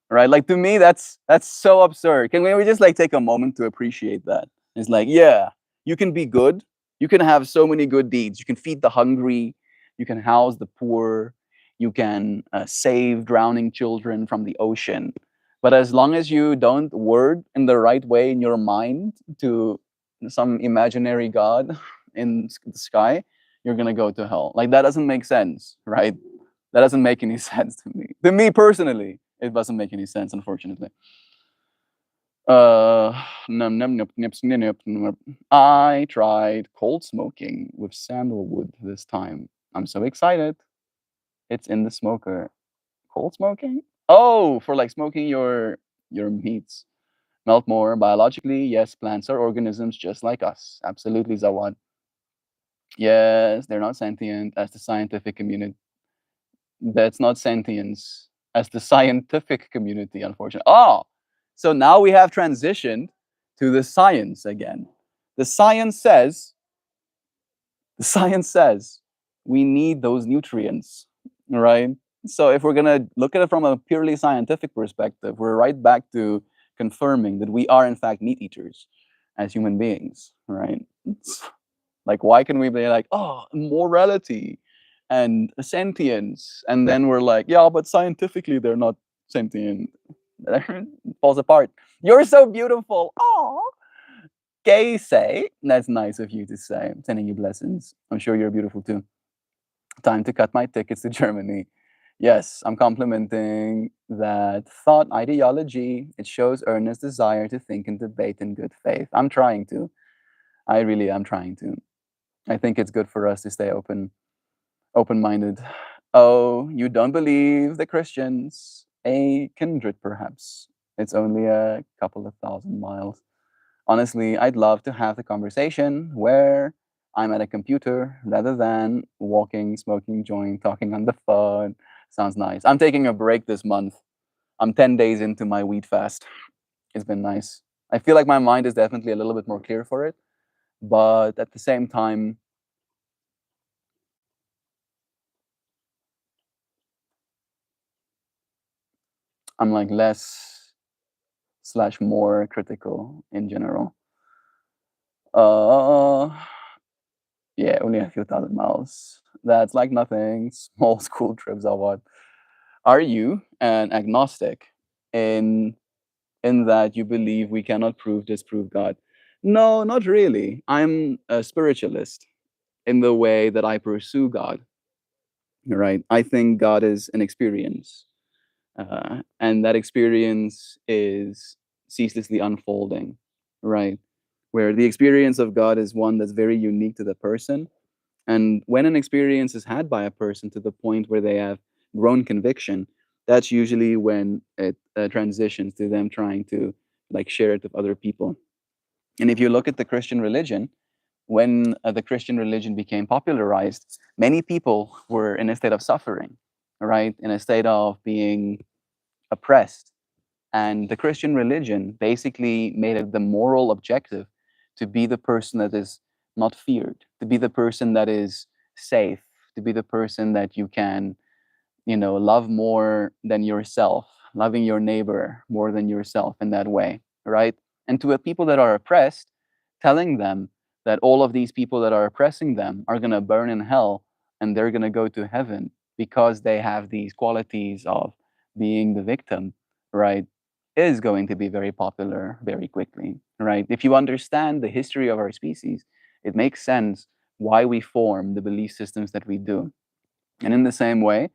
right? Like to me, that's so absurd. Can we just like take a moment to appreciate that? It's like, yeah, you can be good. You can have so many good deeds. You can feed the hungry. You can house the poor. You can save drowning children from the ocean. But as long as you don't word in the right way in your mind to some imaginary god in the sky, you're gonna go to hell. Like that doesn't make sense, right? That doesn't make any sense to me. To me personally, it doesn't make any sense, unfortunately. I tried cold smoking with sandalwood this time. I'm so excited. It's in the smoker. Cold smoking? Oh, for like smoking your meats. MeltMore, biologically, yes, plants are organisms just like us. Absolutely, Zawad. Yes, they're not sentient as the scientific community. That's not sentience as the scientific community, unfortunately. Oh, so now we have transitioned to the science again. The science says, the science says we need those nutrients, right? So if we're gonna look at it from a purely scientific perspective, we're right back to confirming that we are in fact meat eaters as human beings, right? Like, why can we be like, oh, morality and sentience, and then we're like, yeah, but scientifically they're not sentient. It falls apart. You're so beautiful. Oh, gay say. That's nice of you to say. I'm sending you blessings. I'm sure you're beautiful too. Time to cut my tickets to Germany. Yes, I'm complimenting that thought ideology. It shows earnest desire to think and debate in good faith. I'm trying to. I really am trying to. I think it's good for us to stay open-minded. Oh, you don't believe the Christians? A kindred, perhaps. It's only a couple of thousand miles. Honestly, I'd love to have the conversation where I'm at a computer rather than walking, smoking joint, talking on the phone. Sounds nice. I'm taking a break this month. I'm 10 days into my wheat fast. It's been nice. I feel like my mind is definitely a little bit more clear for it, but at the same time, I'm like less slash more critical in general. Uh, yeah, only a few thousand miles. That's like nothing. Small school trips are what. Are you an agnostic in that you believe we cannot disprove God? No, not really. I'm a spiritualist in the way that I pursue God. Right? I think God is an experience, and that experience is ceaselessly unfolding. Right? Where the experience of God is one that's very unique to the person. And when an experience is had by a person to the point where they have grown conviction, that's usually when it transitions to them trying to like share it with other people. And if you look at the Christian religion, when the Christian religion became popularized, many people were in a state of suffering, right? In a state of being oppressed. And the Christian religion basically made it the moral objective to be the person that is not feared, to be the person that is safe, to be the person that you can, love more than yourself, loving your neighbor more than yourself in that way, right? And to a people that are oppressed, telling them that all of these people that are oppressing them are going to burn in hell and they're going to go to heaven because they have these qualities of being the victim, right? Is going to be very popular very quickly, right? If you understand the history of our species, it makes sense why we form the belief systems that we do. And in the same way,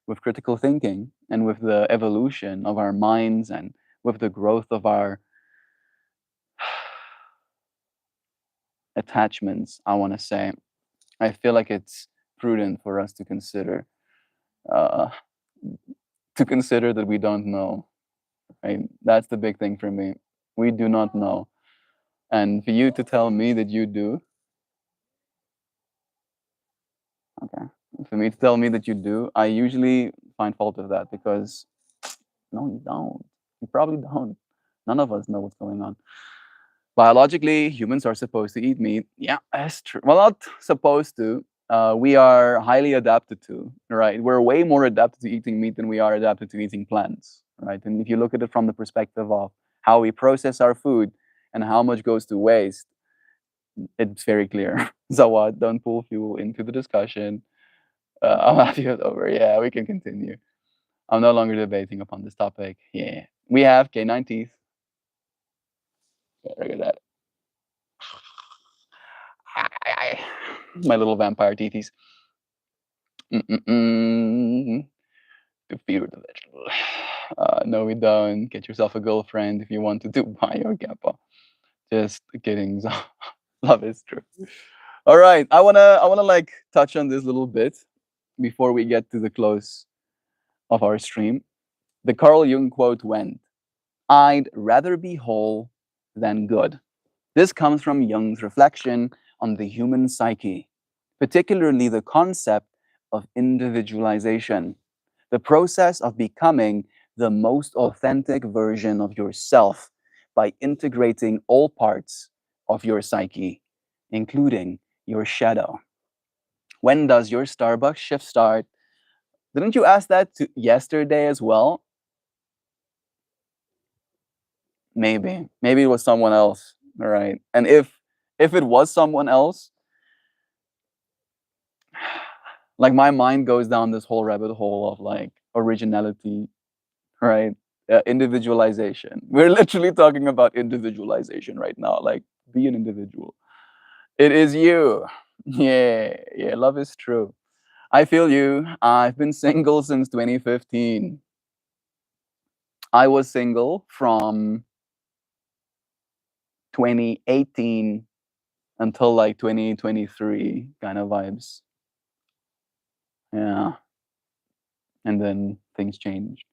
with critical thinking and with the evolution of our minds and with the growth of our attachments, I want to say, I feel like it's prudent for us uh, to consider that we don't know. Right? That's the big thing for me. We do not know, and for you to tell me that you do, okay. For me to tell me that you do, I usually find fault of that because no, you don't. You probably don't. None of us know what's going on. Biologically, humans are supposed to eat meat. Yeah, that's true. Well, not supposed to. We are highly adapted to, right? We're way more adapted to eating meat than we are adapted to eating plants, right? And if you look at it from the perspective of how we process our food and how much goes to waste, it's very clear. So what? Don't pull fuel into the discussion. I'm happy it's over. Yeah, we can continue. I'm no longer debating upon this topic. Yeah, we have K9 teeth. Yeah, look at that. My little vampire teethies. Mm-mm-mm. To fear the vegetable. No, we don't. Get yourself a girlfriend if you want to do bio kappa. Just kidding. Love is true. All right, I wanna like touch on this little bit before we get to the close of our stream. The Carl Jung quote went, "I'd rather be whole than good." This comes from Jung's reflection on the human psyche, particularly the concept of individualization, the process of becoming the most authentic version of yourself by integrating all parts of your psyche, including your shadow. When does your Starbucks shift start? Didn't you ask that yesterday as well? Maybe it was someone else. All right. And if it was someone else, like my mind goes down this whole rabbit hole of like originality, right? Individualization. We're literally talking about individualization right now. Like, be an individual. It is you. Yeah, yeah. Love is true. I feel you. I've been single since 2015. I was single from 2018 until like 2023 kind of vibes. Yeah. And then things changed.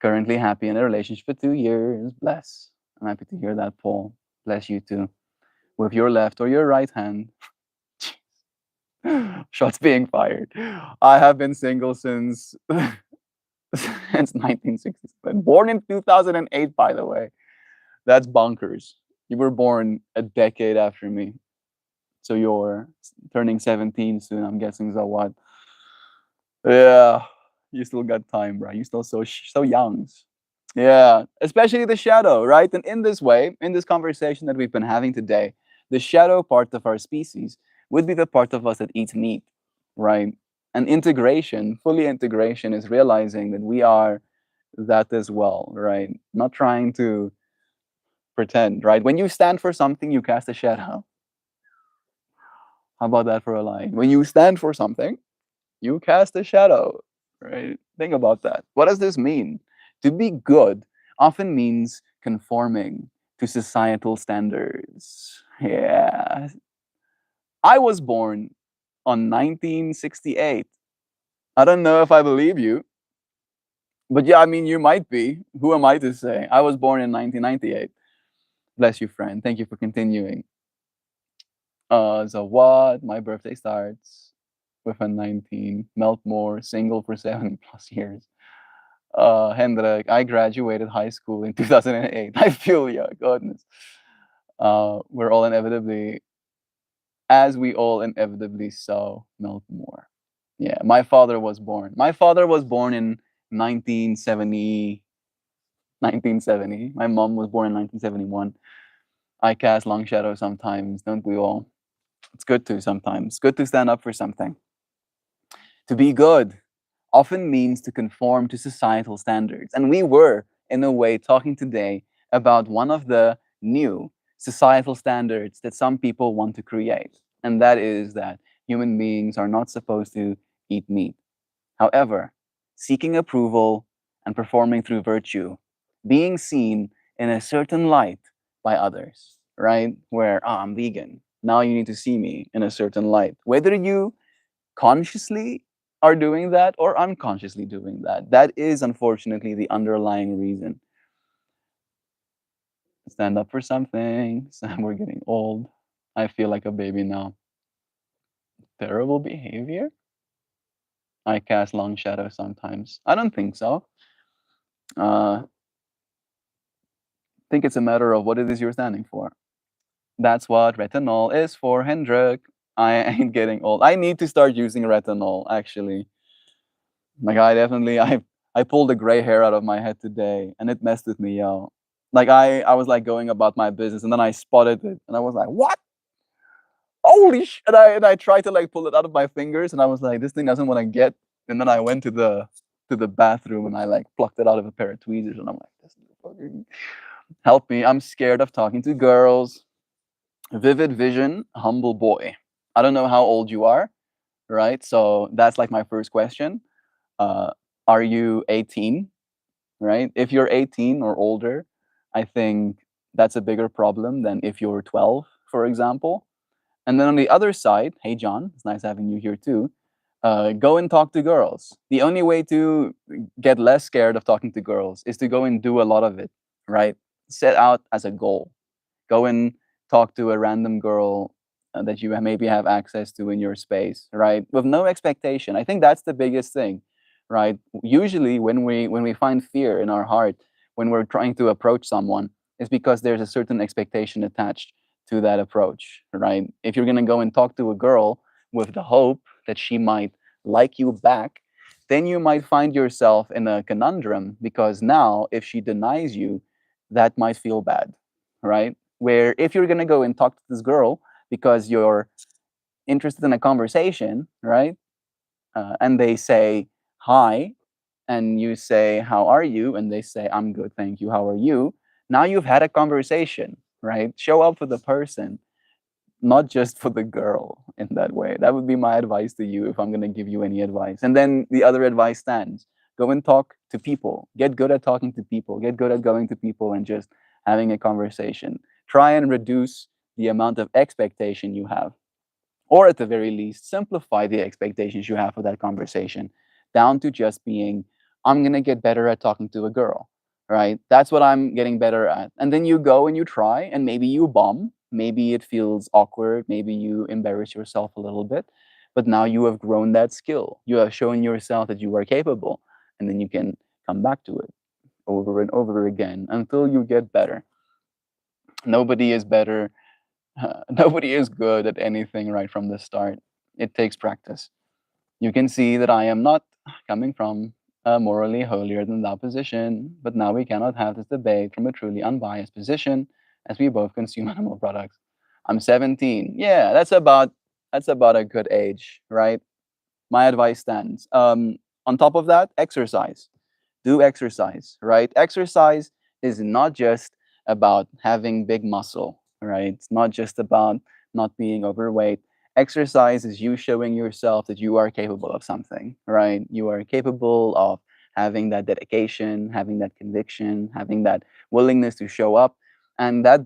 Currently happy in a relationship for 2 years. Bless. I'm happy to hear that, Paul. Bless you too. With your left or your right hand. Shots being fired. I have been single since since 1967. Born in 2008, by the way. That's bonkers. You were born a decade after me. So you're turning 17 soon, I'm guessing. So what? Yeah, you still got time, bro. You still so young. Yeah, especially the shadow, right? And in this way, in this conversation that we've been having today, the shadow part of our species would be the part of us that eats meat, right? And integration, fully integration, is realizing that we are that as well, right? Not trying to pretend, right? When you stand for something, you cast a shadow. How about that for a line? When you stand for something, you cast a shadow, right? Think about that. What does this mean? To be good often means conforming to societal standards. Yeah. I was born on 1968. I don't know if I believe you, but yeah, I mean, you might be. Who am I to say? I was born in 1998. Bless you, friend. Thank you for continuing. So what? My birthday starts with a 19. MeltMore, single for 7+ years. Hendrik, I graduated high school in 2008. I feel you, goodness. We're all inevitably, as we all inevitably so, melt more. Yeah, my father was born. My father was born in 1970. 1970. My mom was born in 1971. I cast long shadow sometimes, don't we all? It's good to sometimes. Good to stand up for something. To be good often means to conform to societal standards. And we were, in a way, talking today about one of the new societal standards that some people want to create. And that is that human beings are not supposed to eat meat. However, seeking approval and performing through virtue, being seen in a certain light by others, right? Where, I'm vegan. Now you need to see me in a certain light. Whether you consciously are doing that or unconsciously doing that. That is unfortunately the underlying reason. Stand up for something. We're getting old. I feel like a baby now. Terrible behavior? I cast long shadows sometimes. I don't think so. I think it's a matter of what it is you're standing for. That's what retinol is for, Hendrik. I ain't getting old. I need to start using retinol, actually. Like I pulled a gray hair out of my head today and it messed with me, yo. Like I was like going about my business and then I spotted it and I was like, what? Holy sh! And I tried to like pull it out of my fingers and I was like, this thing doesn't want to get. And then I went to the bathroom and I like plucked it out of a pair of tweezers and I'm like, this fucking help me. I'm scared of talking to girls. Vivid vision, humble boy. I don't know how old you are. right? So that's like my first question. Uh, are you 18? Right? If you're 18 or older, I think that's a bigger problem than if you're 12, for example. And then on the other side, hey John, it's nice having you here too. Go and talk to girls. The only way to get less scared of talking to girls is to go and do a lot of it, right? Set out as a goal. Go and talk to a random girl that you maybe have access to in your space, right? With no expectation. I think that's the biggest thing, right? Usually when we find fear in our heart, when we're trying to approach someone, it's because there's a certain expectation attached to that approach, right? If you're gonna go and talk to a girl with the hope that she might like you back, then you might find yourself in a conundrum because now if she denies you, that might feel bad, right? Where if you're gonna go and talk to this girl because you're interested in a conversation, right? And they say hi, and you say how are you, and they say I'm good, thank you. How are you? Now you've had a conversation, right? Show up for the person, not just for the girl in that way. That would be my advice to you if I'm going to give you any advice. And then the other advice stands: go and talk to people. Get good at talking to people. Get good at going to people and just having a conversation. Try and reduce the amount of expectation you have, or at the very least, simplify the expectations you have for that conversation down to just being, I'm going to get better at talking to a girl, right? That's what I'm getting better at. And then you go and you try, and maybe you bomb. Maybe it feels awkward. Maybe you embarrass yourself a little bit. But now you have grown that skill. You have shown yourself that you are capable. And then you can come back to it over and over again until you get better. Nobody is better. Nobody is good at anything right from the start. It takes practice. You can see that I am not coming from a morally holier than thou position, but now we cannot have this debate from a truly unbiased position as we both consume animal products. I'm 17. Yeah, that's about a good age, right? My advice stands. On top of that, exercise. Do exercise, right? Exercise is not just about having big muscle, right? It's not just about not being overweight. Exercise is you showing yourself that you are capable of something, right? You are capable of having that dedication, having that conviction, having that willingness to show up. And that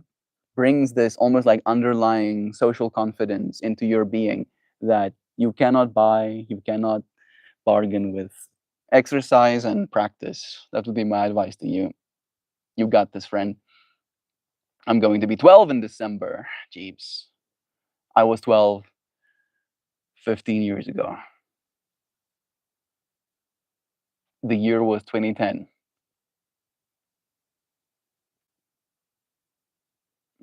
brings this almost like underlying social confidence into your being that you cannot buy, you cannot bargain with. Exercise and practice. That would be my advice to you. You got this, friend. I'm going to be 12 in December. Jeeps. I was 12 15 years ago. The year was 2010.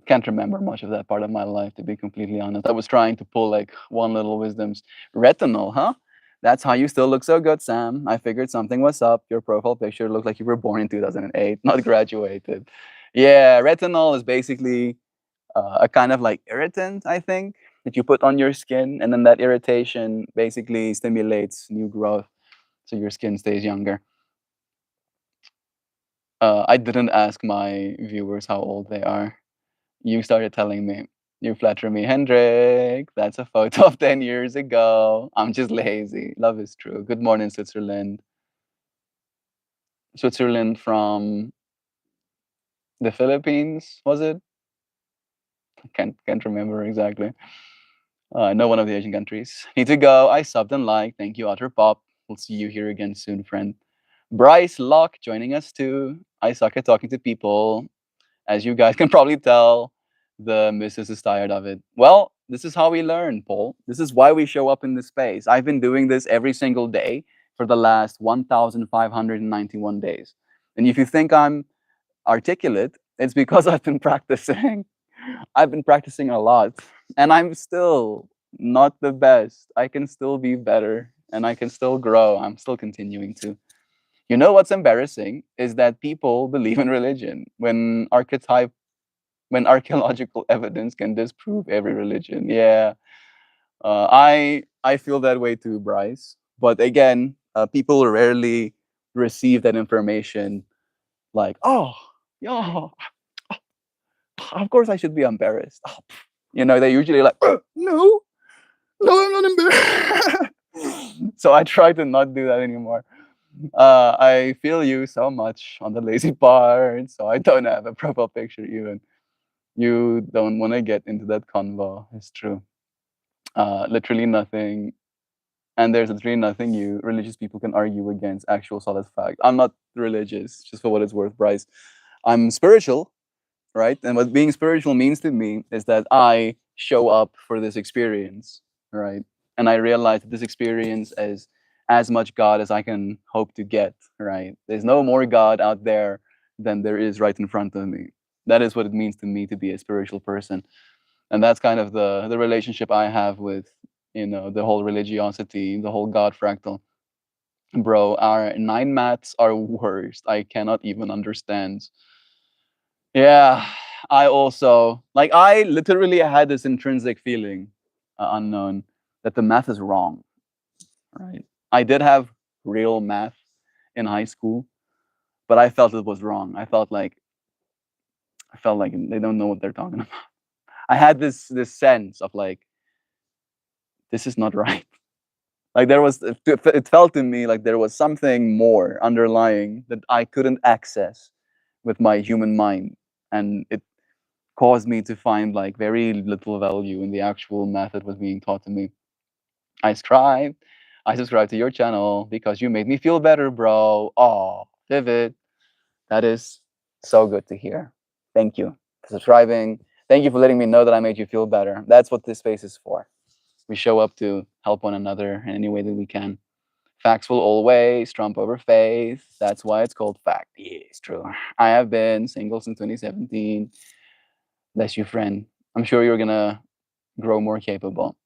Can't remember much of that part of my life, to be completely honest. I was trying to pull like one little wisdom's retinol, huh? That's how you still look so good, Sam. I figured something was up. Your profile picture looked like you were born in 2008, not graduated. Yeah, retinol is basically a kind of like irritant, I think, that you put on your skin, and then that irritation basically stimulates new growth, so your skin stays younger. I didn't ask my viewers how old they are. You started telling me. You flatter me, Hendrik. That's a photo of 10 years ago. I'm just lazy. Love is true. Good morning, Switzerland. Switzerland from the Philippines, was it? Can't remember exactly. No one of the Asian countries. Need to go. I subbed and liked. Thank you, Otter Pop. We'll see you here again soon, friend. Bryce Locke joining us too. I suck at talking to people. As you guys can probably tell, the missus is tired of it. Well, this is how we learn, Paul. This is why we show up in this space. I've been doing this every single day for the last 1,591 days. And if you think I'm articulate, it's because I've been practicing. I've been practicing a lot, and I'm still not the best. I can still be better, and I can still grow. I'm still continuing to. You know what's embarrassing is that people believe in religion when archaeological evidence can disprove every religion. Yeah, I feel that way too, Bryce. But again, people rarely receive that information like, oh, yeah, of course I should be embarrassed. Oh, they're usually like, no, no, I'm not embarrassed. So I try to not do that anymore. I feel you so much on the lazy part, so I don't have a profile picture even. You don't want to get into that convo. It's true. Literally nothing, and there's literally nothing you religious people can argue against actual solid fact. I'm not religious, just for what it's worth, Bryce. I'm spiritual, right? And what being spiritual means to me is that I show up for this experience, right? And I realize that this experience is as much God as I can hope to get, right? There's no more God out there than there is right in front of me. That is what it means to me to be a spiritual person. And that's kind of the relationship I have with, the whole religiosity, the whole God fractal. Bro, our nine maths are worst. I cannot even understand. Yeah, I also like. I literally had this intrinsic feeling, unknown, that the math is wrong. Right? I did have real math in high school, but I felt it was wrong. I felt like they don't know what they're talking about. I had this sense of like, this is not right. Like there was, it felt to me like there was something more underlying that I couldn't access with my human mind, and it caused me to find like very little value in the actual method was being taught to me. I subscribed. I subscribed to your channel because you made me feel better, bro. Oh, Vivid. That is so good to hear. Thank you for subscribing. Thank you for letting me know that I made you feel better. That's what this space is for. We show up to help one another in any way that we can. Facts will always trump over faith. That's why it's called fact. Yeah, it's true. I have been single since 2017. Bless you, friend. I'm sure you're gonna grow more capable.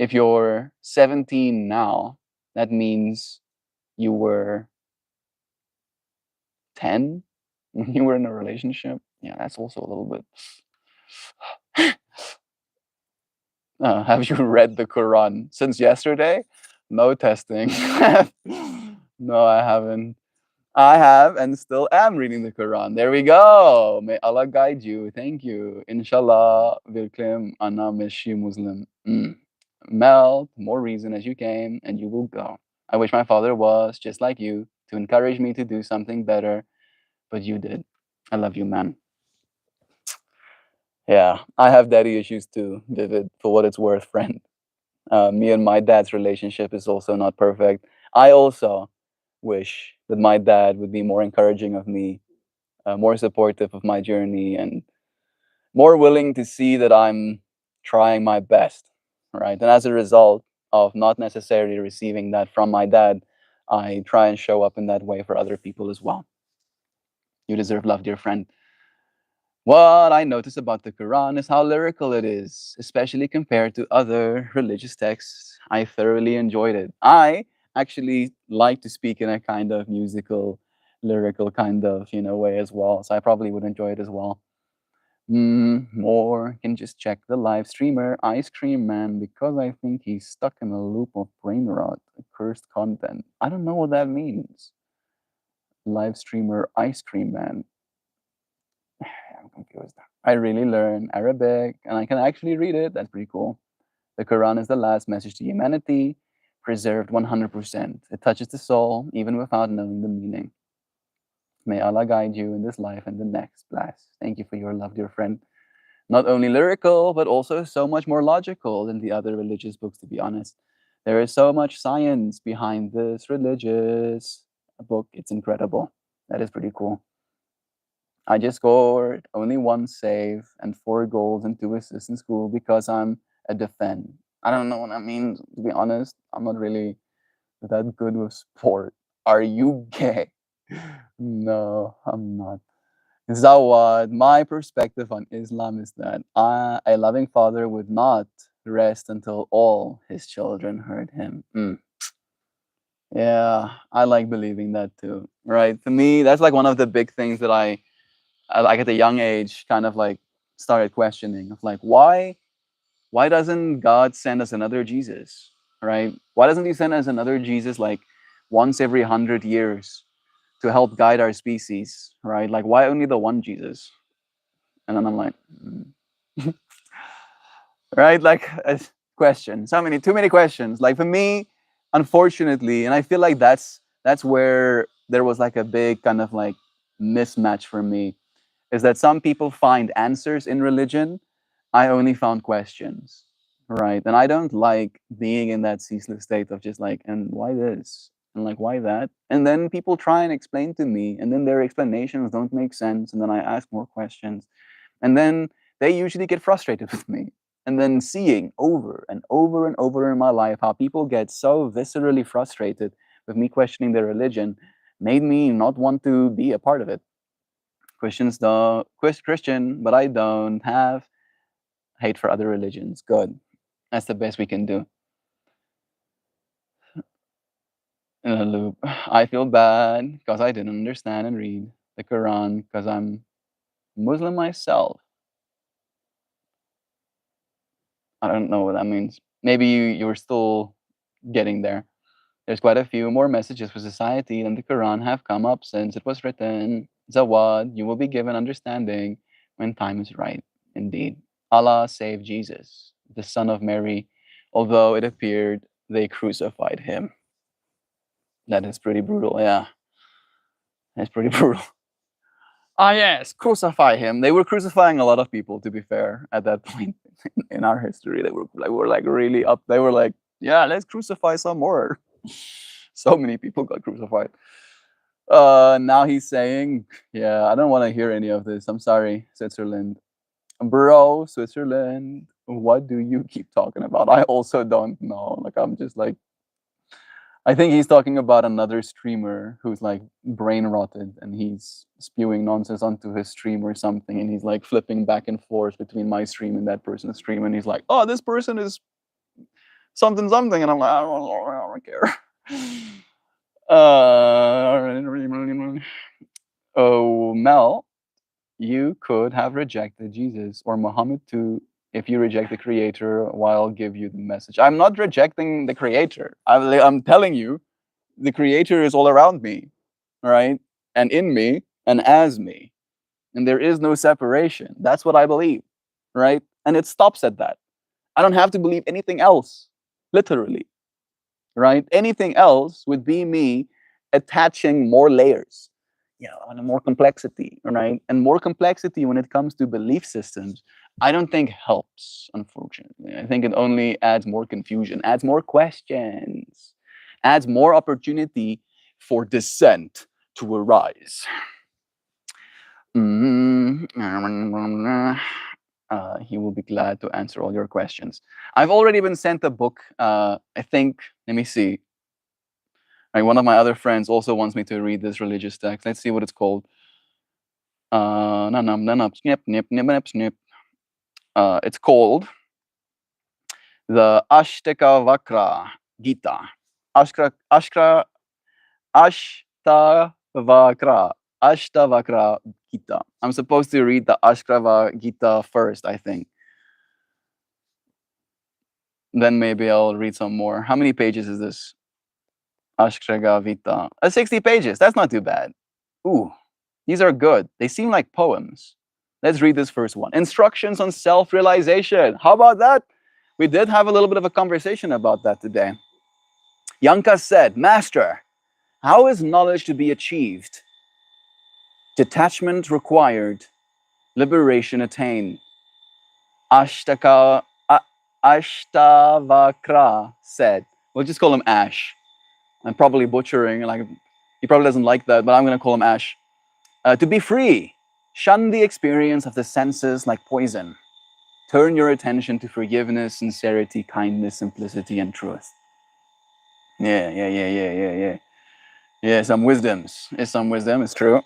If you're 17 now, that means you were 10 when you were in a relationship. Yeah, that's also a little bit. Have you read the Quran since yesterday? No testing. No, I haven't. I have and still am reading the Quran. There we go. May Allah guide you. Thank you. Inshallah, willkommen ana meshi Muslim. Melt more reason as you came, and you will go. I wish my father was just like you to encourage me to do something better, but you did. I love you, man. Yeah, I have daddy issues too, Vivid, for what it's worth, friend. Me and my dad's relationship is also not perfect. I also wish that my dad would be more encouraging of me, more supportive of my journey, and more willing to see that I'm trying my best, right? And as a result of not necessarily receiving that from my dad, I try and show up in that way for other people as well. You deserve love, dear friend. What I notice about the Quran is how lyrical it is, especially compared to other religious texts. I thoroughly enjoyed it. I actually like to speak in a kind of musical, lyrical kind of, way as well. So I probably would enjoy it as well. Or can just check the live streamer, Ice Cream Man, because I think he's stuck in a loop of brain rot, cursed content. I don't know what that means. Live streamer, Ice Cream Man. I'm confused. I really learn Arabic and I can actually read it. That's pretty cool. The Quran is the last message to humanity, preserved 100%. It touches the soul even without knowing the meaning. May Allah guide you in this life and the next. Bless. Thank you for your love, dear friend. Not only lyrical, but also so much more logical than the other religious books, to be honest. There is so much science behind this religious book. It's incredible. That is pretty cool. I just scored only one save and 4 goals and 2 assists in school because I'm a defend. I don't know what that means, to be honest. I'm not really that good with sport. Are you gay? No, I'm not. Zawad, my perspective on Islam is that a loving father would not rest until all his children heard him. Yeah, I like believing that too. Right? To me, that's like one of the big things that I like at a young age kind of like started questioning of like why doesn't God send us another Jesus? Right? Why doesn't he send us another Jesus like once every 100 years to help guide our species? Right? Like why only the one Jesus? And then I'm like, right? Like a question. Too many questions. Like for me, Unfortunately, and I feel like that's where there was like a big kind of like mismatch for me, is that some people find answers in religion. I only found questions, right? And I don't like being in that ceaseless state of just like, and why this? And like, why that? And then people try and explain to me, and then their explanations don't make sense. And then I ask more questions. And then they usually get frustrated with me. And then seeing over and over and over in my life how people get so viscerally frustrated with me questioning their religion made me not want to be a part of it. Christian, but I don't have hate for other religions. Good. That's the best we can do. In a loop. I feel bad because I didn't understand and read the Quran because I'm Muslim myself. I don't know what that means. Maybe you're still getting there. There's quite a few more messages for society than the Quran have come up since it was written. Zawad, you will be given understanding when time is right. Indeed. Allah save Jesus, the son of Mary, although it appeared they crucified him. That is pretty brutal, yeah. That's pretty brutal. Ah, yes, crucify him. They were crucifying a lot of people, to be fair, at that point in our history. They were like really up. They were like, yeah, let's crucify some more. So many people got crucified. Now he's saying, yeah, I don't want to hear any of this. I'm sorry, Switzerland. Bro, Switzerland, what do you keep talking about? I also don't know. Like, I'm just like, I think he's talking about another streamer who's like brain rotted and he's spewing nonsense onto his stream or something. And he's like flipping back and forth between my stream and that person's stream. And he's like, oh, this person is something, something. And I'm like, I don't care. Oh, Mel, you could have rejected Jesus or Muhammad too if you reject the creator while I'll give you the message. I'm not rejecting the creator. I'm telling you, the creator is all around me, right? And in me and as me. And there is no separation. That's what I believe, right? And it stops at that. I don't have to believe anything else, literally, right? Anything else would be me attaching more layers, and more complexity, right? And more complexity when it comes to belief systems, I don't think helps, unfortunately. I think it only adds more confusion, adds more questions, adds more opportunity for dissent to arise. He will be glad to answer all your questions. I've already been sent a book. I think, let me see. Right, one of my other friends also wants me to read this religious text. Let's see what it's called. It's called the Ashtavakra Gita. Ashtavakra Gita. I'm supposed to read the Ashtavakra Gita first, I think. Then maybe I'll read some more. How many pages is this? Ashtavakra Gita. 60 pages. That's not too bad. Ooh, these are good. They seem like poems. Let's read this first one. Instructions on self-realization. How about that? We did have a little bit of a conversation about that today. Yanka said, Master, how is knowledge to be achieved? Detachment required, liberation attained. Ashtavakra said, we'll just call him Ash. I'm probably butchering, like he probably doesn't like that, but I'm going to call him Ash. To be free, shun the experience of the senses like poison. Turn your attention to forgiveness, sincerity, kindness, simplicity, and truth. Yeah. Some wisdoms. It's some wisdom, it's true.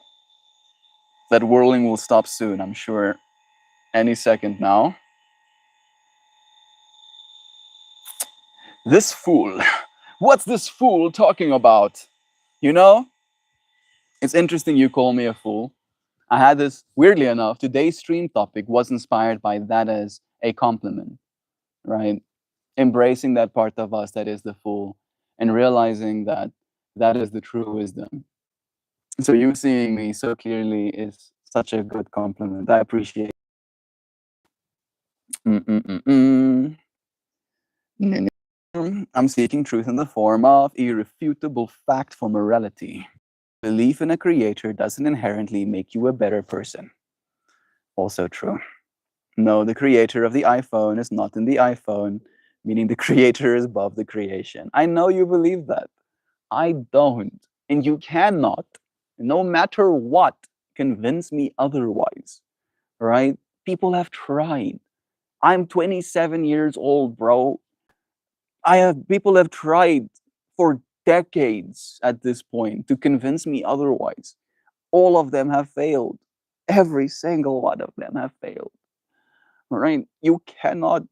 That whirling will stop soon, I'm sure. Any second now. This fool. What's this fool talking about? You know, it's interesting you call me a fool. I had this, weirdly enough, today's stream topic was inspired by that as a compliment, right? Embracing that part of us that is the fool and realizing that that is the true wisdom. So you seeing me so clearly is such a good compliment. I appreciate it. I'm seeking truth in the form of irrefutable fact for morality. Belief in a creator doesn't inherently make you a better person. Also true. No, the creator of the iPhone is not in the iPhone, meaning the creator is above the creation. I know you believe that. I don't. And you cannot, no matter what, convince me otherwise. Right? People have tried. I'm 27 years old, bro. People have tried for decades at this point to convince me otherwise. All of them have failed. Every single one of them have failed. Right? You cannot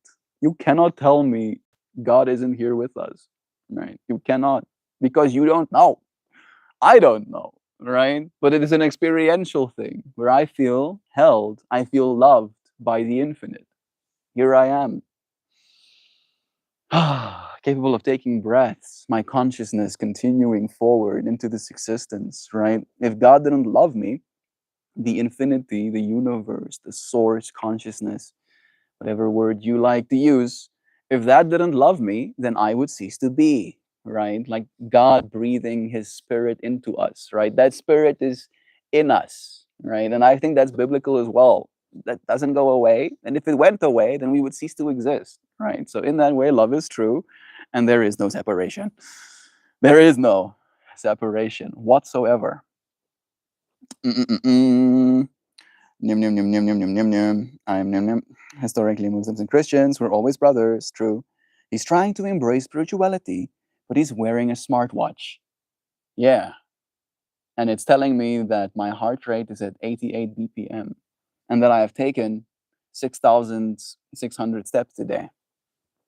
tell me God isn't here with us. Right? You cannot, because you don't know. I don't know, right? But it is an experiential thing where I feel held, I feel loved by the infinite. Here I am, capable of taking breaths, my consciousness continuing forward into this existence, right? If God didn't love me, the infinity, the universe, the source consciousness, whatever word you like to use, if that didn't love me, then I would cease to be, right? Like God breathing his spirit into us, right? That spirit is in us, right? And I think that's biblical as well. That doesn't go away. And if it went away, then we would cease to exist, right? So, in that way, love is true, and there is no separation. There is no separation whatsoever. Mm-mm-mm-mm. Nim, nim, nim, nim, nim, nim, nim, nim. I'm nim, nim. Historically, Muslims and Christians were always brothers. True. He's trying to embrace spirituality, but he's wearing a smartwatch. Yeah. And it's telling me that my heart rate is at 88 BPM and that I have taken 6,600 steps today.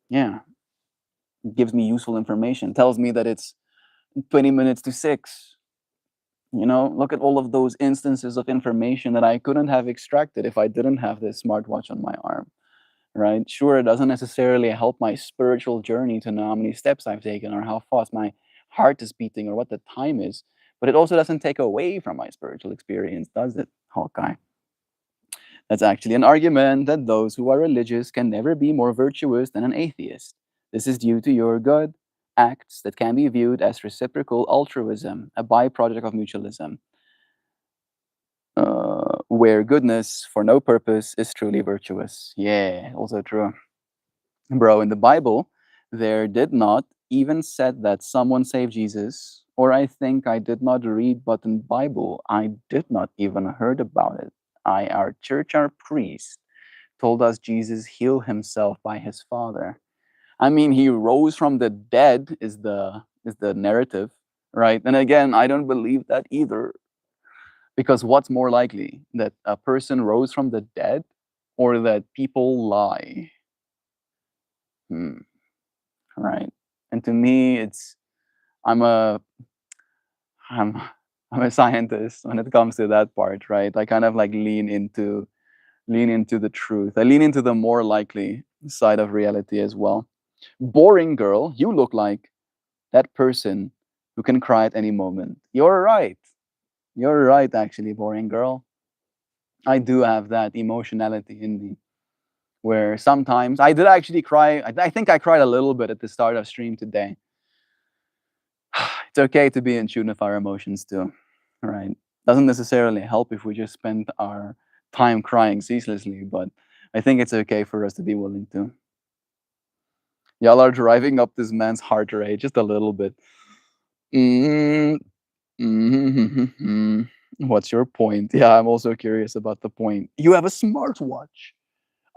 Yeah. It gives me useful information. Tells me that it's 20 minutes to 6. You know, look at all of those instances of information that I couldn't have extracted if I didn't have this smartwatch on my arm, right? Sure, it doesn't necessarily help my spiritual journey to know how many steps I've taken or how fast my heart is beating or what the time is, but it also doesn't take away from my spiritual experience, does it, Hawkeye? That's actually an argument that those who are religious can never be more virtuous than an atheist. This is due to your good acts that can be viewed as reciprocal altruism, a byproduct of mutualism, where goodness for no purpose is truly virtuous. Yeah, also true. Bro, in the Bible, there did not even said that someone saved Jesus, or I think I did not read, but in Bible, I did not even heard about it. Our church, our priest, told us Jesus healed himself by his Father. I mean, he rose from the dead is the narrative, right? And again, I don't believe that either. Because what's more likely, that a person rose from the dead or that people lie? Hmm, right. And to me, I'm a I'm I'm a scientist when it comes to that part, right? I kind of like lean into the truth. I lean into the more likely side of reality as well. Boring girl, you look like that person who can cry at any moment. You're right. You're right, actually, boring girl. I do have that emotionality in me where sometimes I did actually cry. I think I cried a little bit at the start of stream today. It's okay to be in tune with our emotions too, right? Doesn't necessarily help if we just spend our time crying ceaselessly, but I think it's okay for us to be willing to. Y'all are driving up this man's heart rate just a little bit. Mm, mm, What's your point? Yeah, I'm also curious about the point. You have a smartwatch.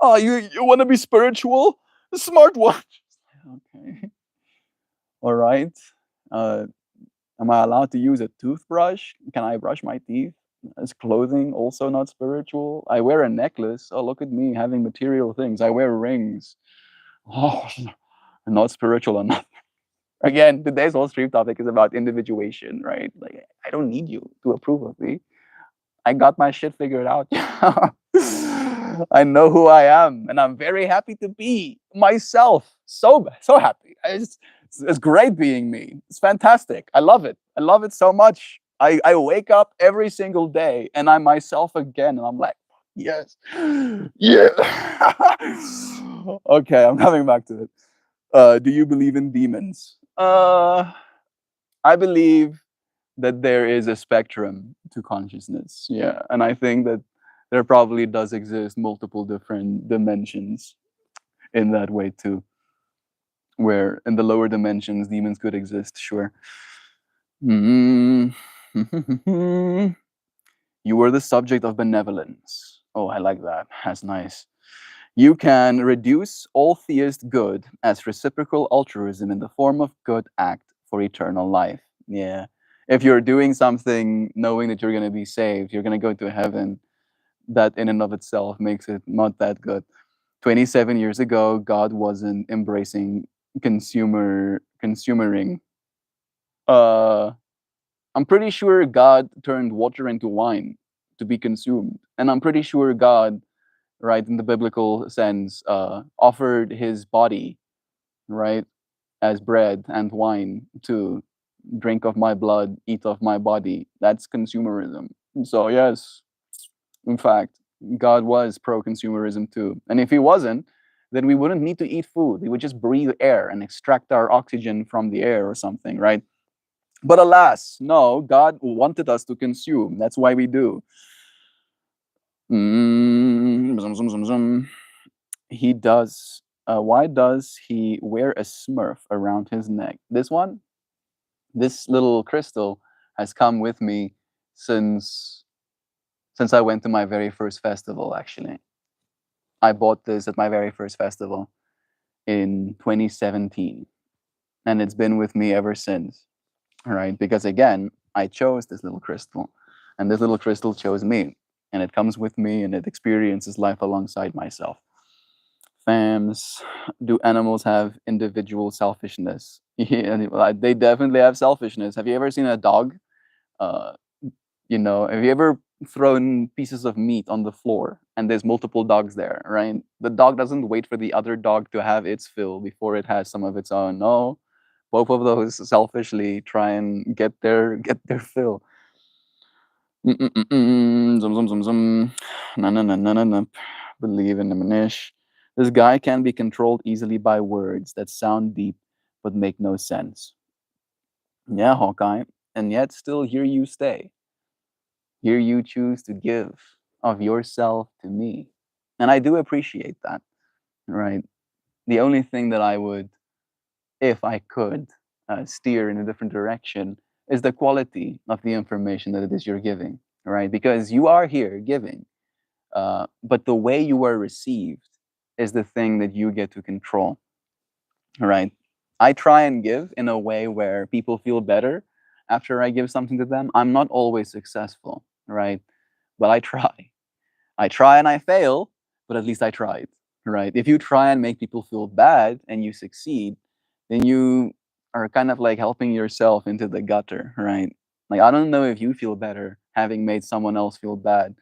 Oh, you want to be spiritual? A smartwatch. Okay. All right. Uh, am I allowed to use a toothbrush? Can I brush my teeth? Is clothing also not spiritual? I wear a necklace. Oh, look at me having material things. I wear rings. Oh, not spiritual enough. Again, today's whole stream topic is about individuation, right? Like, I don't need you to approve of me. I got my shit figured out. I know who I am, and I'm very happy to be myself. So happy. It's great being me. It's fantastic. I love it. I love it so much. I wake up every single day, and I'm myself again, and I'm like, yes, yeah. Okay, I'm coming back to it. Do you believe in demons? I believe that there is a spectrum to consciousness. Yeah, and I think that there probably does exist multiple different dimensions in that way too. Where in the lower dimensions, demons could exist. Sure. Mm. You were the subject of benevolence. Oh, I like that. That's nice. You can reduce all theist good as reciprocal altruism in the form of good act for eternal life. Yeah. If you're doing something knowing that you're going to be saved, you're going to go to heaven, that in and of itself makes it not that good. 27 years ago, God wasn't embracing consumering. Uh, I'm pretty sure God turned water into wine to be consumed. And I'm pretty sure God, right, in the biblical sense, offered his body, right, as bread and wine to drink of my blood, eat of my body. That's consumerism. So, yes, in fact, God was pro consumerism too. And if he wasn't, then we wouldn't need to eat food. We would just breathe air and extract our oxygen from the air or something, right? But alas, no, God wanted us to consume. That's why we do. He does. Why does he wear a smurf around his neck? This one, this little crystal, has come with me since I went to my very first festival. Actually, I bought this at my very first festival in 2017, and it's been with me ever since. Right? Because again, I chose this little crystal, and this little crystal chose me, and it comes with me, and it experiences life alongside myself. Fams, do animals have individual selfishness? Yeah, well, they definitely have selfishness. Have you ever seen a dog? Uh, have you ever thrown pieces of meat on the floor and there's multiple dogs there, right? The dog doesn't wait for the other dog to have its fill before it has some of its own. No, both of those selfishly try and get their fill. Zum, zum, zum, zum. Na, na, na, na, na, na. Believe in the manish. This guy can be controlled easily by words that sound deep but make no sense. Yeah, Hawkeye. And yet still here you stay. Here you choose to give of yourself to me. And I do appreciate that, right? The only thing that I would, if I could, steer in a different direction is the quality of the information that it is you're giving, right? Because you are here giving, but the way you are received is the thing that you get to control, right? I try and give in a way where people feel better after I give something to them. I'm not always successful, right? But I try. I try and I fail, but at least I tried, right? If you try and make people feel bad and you succeed, then you are kind of like helping yourself into the gutter, right? Like, I don't know if you feel better having made someone else feel bad.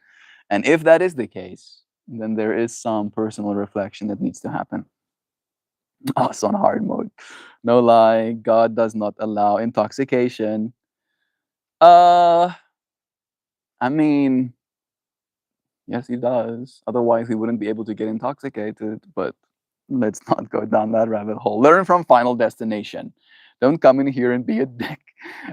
And if that is the case, then there is some personal reflection that needs to happen. Oh, it's on hard mode. No lie, God does not allow intoxication. Uh, I mean, yes, he does. Otherwise, he wouldn't be able to get intoxicated. But let's not go down that rabbit hole. Learn from Final Destination. Don't come in here and be a dick,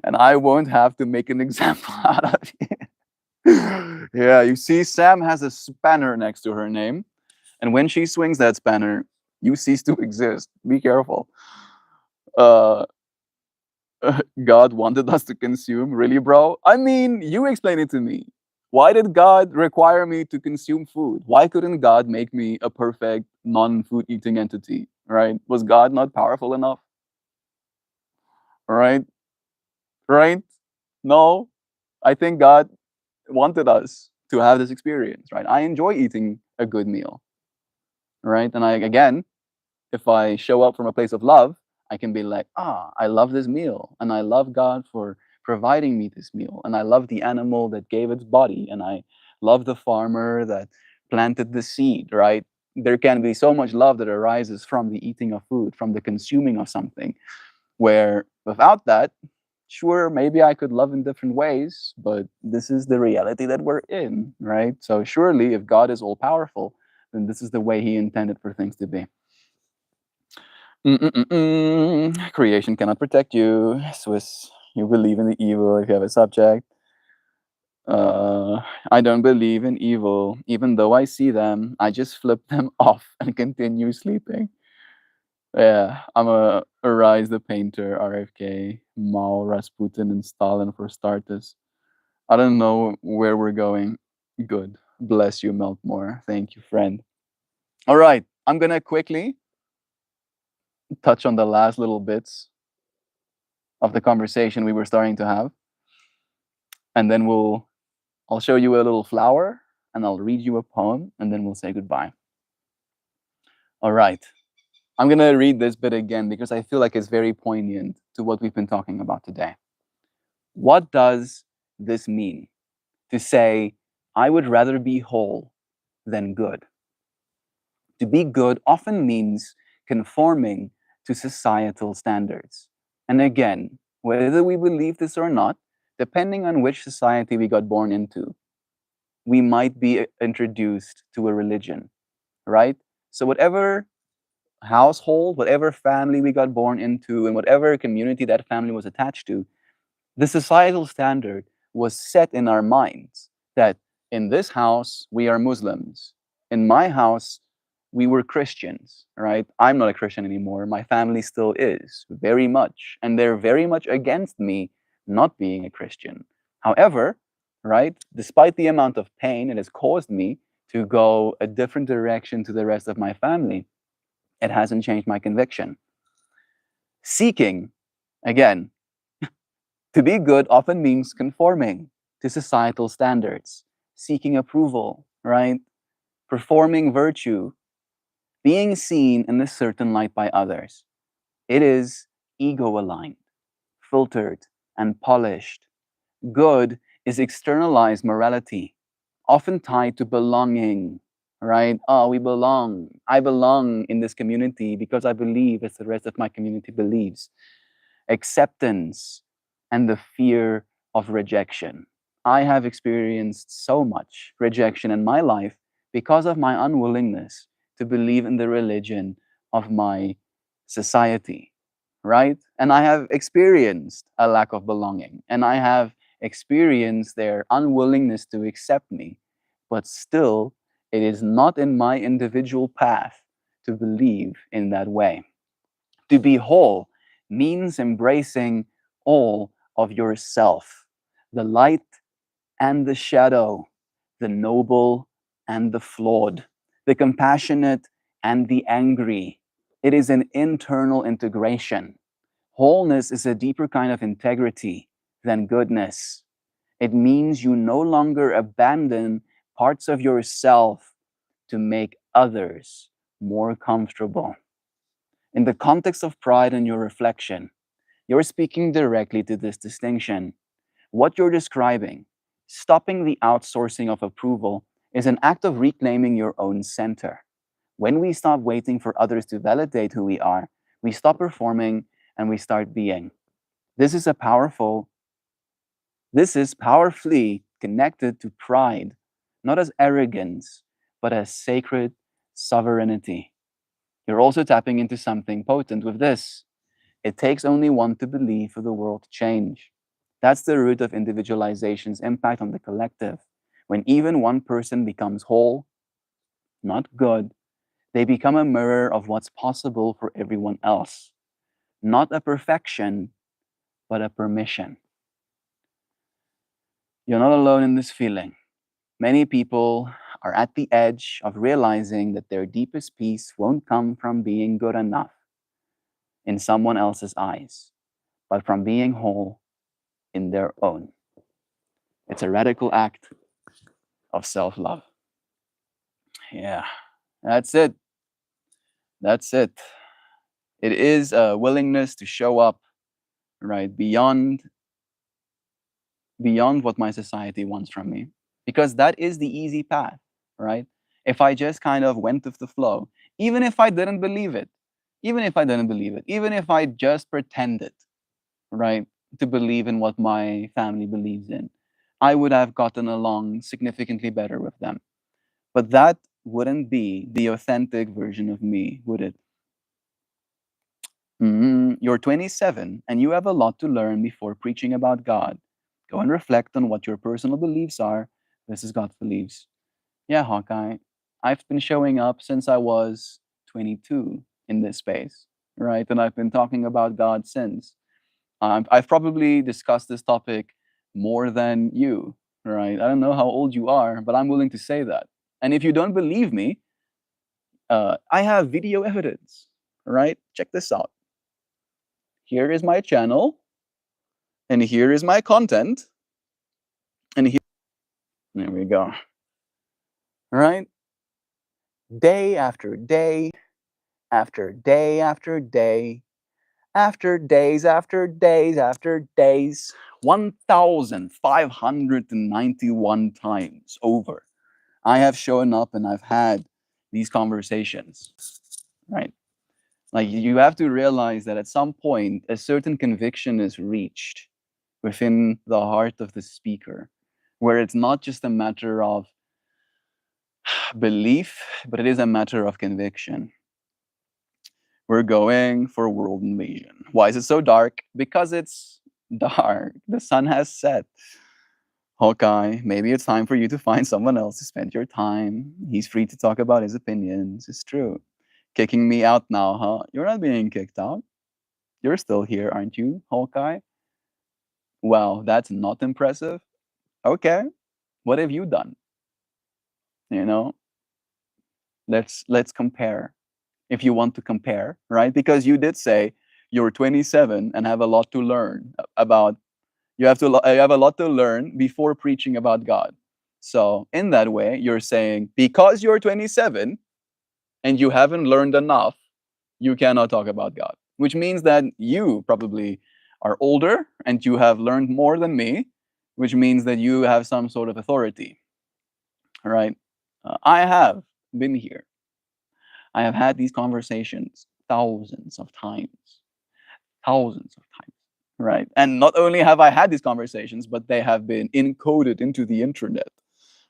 and I won't have to make an example out of you. Yeah, you see, Sam has a spanner next to her name, and when she swings that spanner, you cease to exist. Be careful. Uh, God wanted us to consume, really, bro? I mean, you explain it to me. Why did God require me to consume food? Why couldn't God make me a perfect non-food eating entity? Right? Was God not powerful enough? Right? Right? No. I think God wanted us to have this experience, right? I enjoy eating a good meal, right? And I again, if I show up from a place of love, I can be like, I love this meal. And I love God for providing me this meal. And I love the animal that gave its body. And I love the farmer that planted the seed, right? There can be so much love that arises from the eating of food, from the consuming of something, where without that, sure, maybe I could love in different ways, but this is the reality that we're in, right? So surely if God is all powerful, then this is the way he intended for things to be. Creation cannot protect you. Swiss, you believe in the evil if you have a subject. Uh, I don't believe in evil. Even though I see them, I just flip them off and continue sleeping. Yeah, I'm a Arise the Painter, RFK, Mao, Rasputin, and Stalin for starters. I don't know where we're going. Good. Bless you, Meltmore. Thank you, friend. All right, I'm gonna quickly touch on the last little bits of the conversation we were starting to have, and then I'll show you a little flower, and I'll read you a poem, and then we'll say goodbye. All right. I'm gonna read this bit again because I feel like it's very poignant to what we've been talking about today. What does this mean? To say, I would rather be whole than good. To be good often means conforming to societal standards. And again, whether we believe this or not, depending on which society we got born into, we might be introduced to a religion, right? So, whatever household, whatever family we got born into, and whatever community that family was attached to, the societal standard was set in our minds that in this house we are Muslims. In my house, we were Christians, right? I'm not a Christian anymore. My family still is, very much. And they're very much against me not being a Christian. However, right, despite the amount of pain it has caused me to go a different direction to the rest of my family, it hasn't changed my conviction. Seeking, again, to be good often means conforming to societal standards, seeking approval, right? Performing virtue, being seen in a certain light by others. It is ego aligned, filtered, and polished. Good is externalized morality, often tied to belonging, right? Oh, we belong. I belong in this community because I believe as the rest of my community believes. Acceptance and the fear of rejection. I have experienced so much rejection in my life because of my unwillingness to believe in the religion of my society, right? And I have experienced a lack of belonging, and I have experienced their unwillingness to accept me, but still, it is not in my individual path to believe in that way. To be whole means embracing all of yourself, the light and the shadow, the noble and the flawed, the compassionate and the angry. It is an internal integration. Wholeness is a deeper kind of integrity than goodness. It means you no longer abandon parts of yourself to make others more comfortable. In the context of pride and your reflection, you're speaking directly to this distinction. What you're describing, stopping the outsourcing of approval, is an act of reclaiming your own center. When we stop waiting for others to validate who we are, we stop performing and we start being. This is a powerful, this is powerfully connected to pride, not as arrogance, but as sacred sovereignty. You're also tapping into something potent with this. It takes only one to believe for the world to change. That's the root of individualization's impact on the collective. When even one person becomes whole, not good, they become a mirror of what's possible for everyone else. Not a perfection, but a permission. You're not alone in this feeling. Many people are at the edge of realizing that their deepest peace won't come from being good enough in someone else's eyes, but from being whole in their own. It's a radical act of self love. Yeah, that's it. That's it. It is a willingness to show up, right, beyond what my society wants from me, because that is the easy path, right? If I just kind of went with the flow, even if I didn't believe it, even if I just pretended, right, to believe in what my family believes in, I would have gotten along significantly better with them. But that wouldn't be the authentic version of me, would it? You're 27 and you have a lot to learn before preaching about God. Go and reflect on what your personal beliefs are versus God's beliefs. Yeah, Hawkeye, I've been showing up since I was 22 in this space, right? And I've been talking about God since. I've probably discussed this topic more than you, right? I don't know how old you are, but I'm willing to say that. And if you don't believe me, I have video evidence, right? Check this out. Here is my channel, and here is my content, and here, there we go. Right? Day after day, after day after day, after days after days after days, 1,591 times over, I have shown up and I've had these conversations, right? Like you have to realize that at some point, a certain conviction is reached within the heart of the speaker, where it's not just a matter of belief, but it is a matter of conviction. We're going for world invasion. Why is it so dark? Because it's dark. The sun has set. Hawkeye, maybe it's time for you to find someone else to spend your time. He's free to talk about his opinions. It's true. Kicking me out now, huh? You're not being kicked out. You're still here, aren't you, Hawkeye? Well, that's not impressive. Okay. What have you done? You know, let's compare. If you want to compare, right? Because you did say you're 27 and have a lot to learn about. You have a lot to learn before preaching about God. So in that way, you're saying because you're 27 and you haven't learned enough, you cannot talk about God. Which means that you probably are older and you have learned more than me, which means that you have some sort of authority, right? I have been here. I have had these conversations thousands of times, thousands of times, right? And not only have I had these conversations, but they have been encoded into the internet,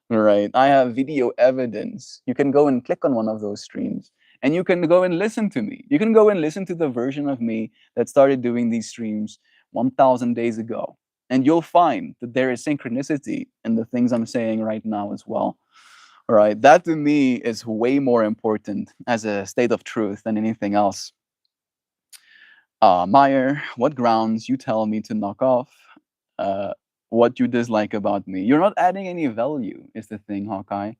right? I have video evidence. You can go and click on one of those streams and you can go and listen to me. You can go and listen to the version of me that started doing these streams 1,000 days ago. And you'll find that there is synchronicity in the things I'm saying right now as well. All right. That to me is way more important as a state of truth than anything else. Meyer, what grounds you tell me to knock off? Uh, what you dislike about me? You're not adding any value, is the thing, Hawkeye.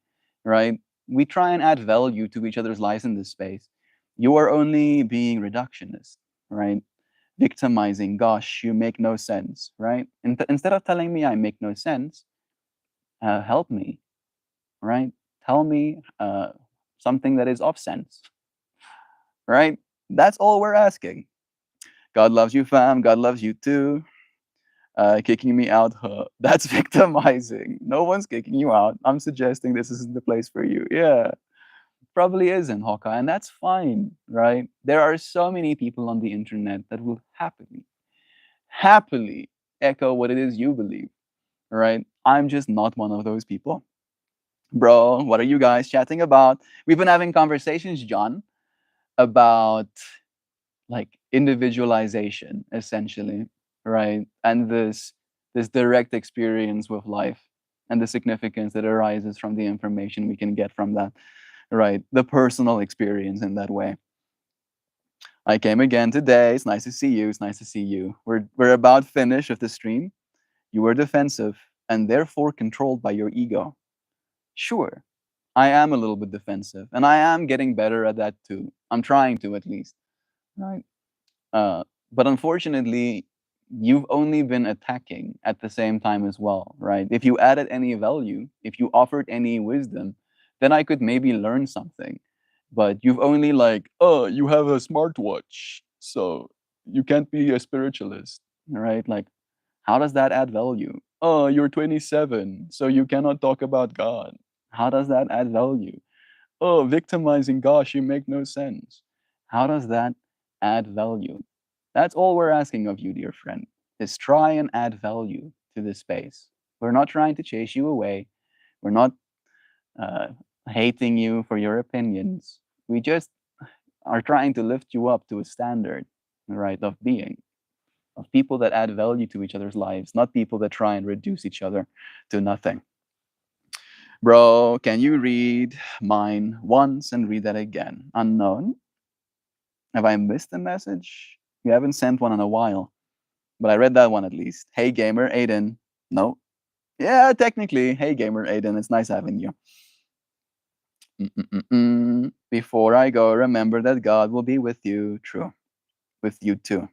Right? We try and add value to each other's lives in this space. You are only being reductionist, right? Victimizing. Gosh, you make no sense, right? Instead of telling me I make no sense, help me, right? Tell me something that is of sense, right? That's all we're asking. God loves you, fam. God loves you too. Kicking me out, huh? That's victimizing. No one's kicking you out. I'm suggesting this isn't the place for you. Yeah, probably isn't, Hawkeye, and that's fine, right? There are so many people on the internet that will happily echo what it is you believe, right? I'm just not one of those people. Bro, what are you guys chatting about? We've been having conversations, John, about like individualization essentially, right? And this direct experience with life and the significance that arises from the information we can get from that, right? The personal experience in that way. I came again today. It's nice to see you. It's nice to see you. We're about finished with the stream. You were defensive and therefore controlled by your ego. Sure, I am a little bit defensive and I am getting better at that too. I'm trying to at least, right? Uh, but unfortunately, you've only been attacking at the same time as well, right? If you added any value, if you offered any wisdom, then I could maybe learn something. But you've only like, oh, you have a smartwatch, so you can't be a spiritualist, right? Like, how does that add value? Oh, you're 27, so you cannot talk about God. How does that add value? Oh, victimizing, gosh, you make no sense. How does that add value? That's all we're asking of you, dear friend, is try and add value to this space. We're not trying to chase you away. We're not uh, hating you for your opinions. We just are trying to lift you up to a standard. right? Of being, of people that add value to each other's lives, not people that try and reduce each other to nothing. Bro, can you read mine once and read that again? Unknown? Have I missed a message? You haven't sent one in a while, but I read that one at least. Hey, gamer, Aiden. No. Yeah, technically. Hey, gamer, Aiden. It's nice having you. Before I go, remember that God will be with you. True. With you too.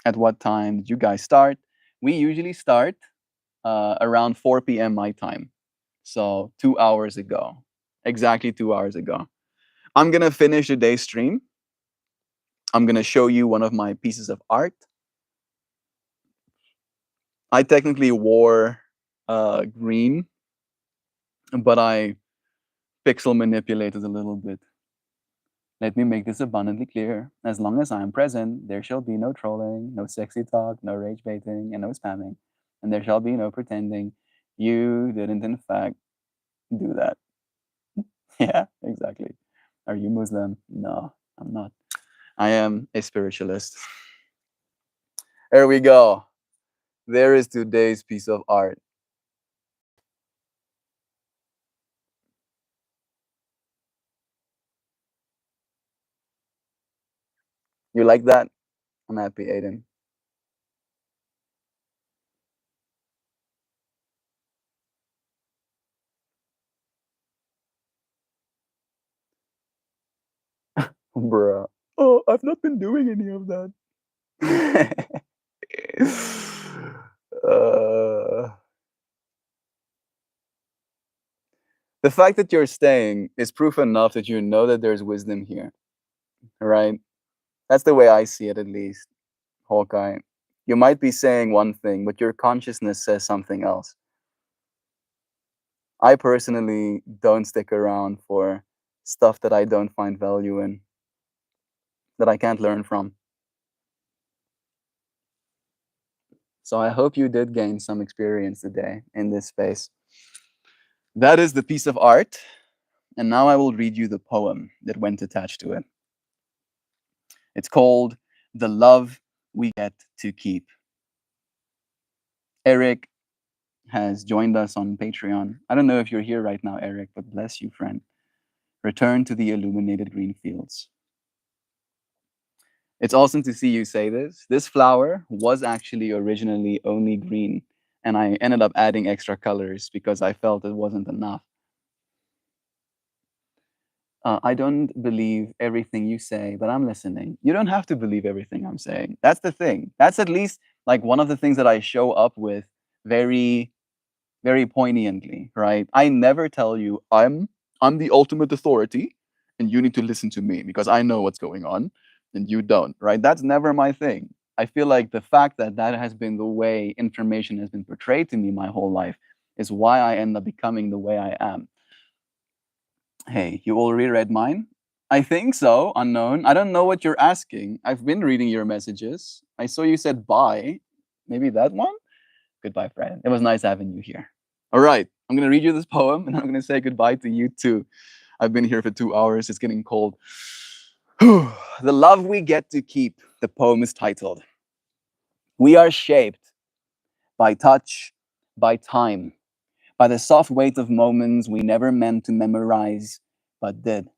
At what time did you guys start? We usually start around 4 p.m. my time. So 2 hours ago. Exactly 2 hours ago. I'm going to finish today's stream. I'm going to show you one of my pieces of art. I technically wore green, but I pixel manipulated a little bit. Let me make this abundantly clear. As long as I am present, there shall be no trolling, no sexy talk, no rage baiting, and no spamming. And there shall be no pretending you didn't, in fact, do that. Yeah, exactly. Are you Muslim? No, I'm not. I am a spiritualist. There we go. There is today's piece of art. You like that? I'm happy, Aiden. Bruh. Oh, I've not been doing any of that. uh, the fact that you're staying is proof enough that you know that there's wisdom here, right? That's the way I see it, at least, Hawkeye. You might be saying one thing, but your consciousness says something else. I personally don't stick around for stuff that I don't find value in, that I can't learn from. So I hope you did gain some experience today in this space. That is the piece of art. And now I will read you the poem that went attached to it. It's called The Love We Get to Keep. Eric has joined us on Patreon. I don't know if you're here right now, Eric, but bless you, friend. Return to the illuminated green fields. It's awesome to see you say this. This flower was actually originally only green, and I ended up adding extra colors because I felt it wasn't enough. I don't believe everything you say, but I'm listening. You don't have to believe everything I'm saying. That's the thing. That's at least like one of the things that I show up with very, very poignantly, right? I never tell you I'm the ultimate authority and you need to listen to me because I know what's going on and you don't, right? That's never my thing. I feel like the fact that that has been the way information has been portrayed to me my whole life is why I end up becoming the way I am. Hey, you already read mine? I think so, unknown. I don't know what you're asking. I've been reading your messages. I saw you said bye. Maybe that one? Goodbye, friend. It was nice having you here. All right, I'm going to read you this poem and I'm going to say goodbye to you too. I've been here for 2 hours. It's getting cold. The love we get to keep, the poem is titled. We are shaped by touch, by time, by the soft weight of moments we never meant to memorize, but did.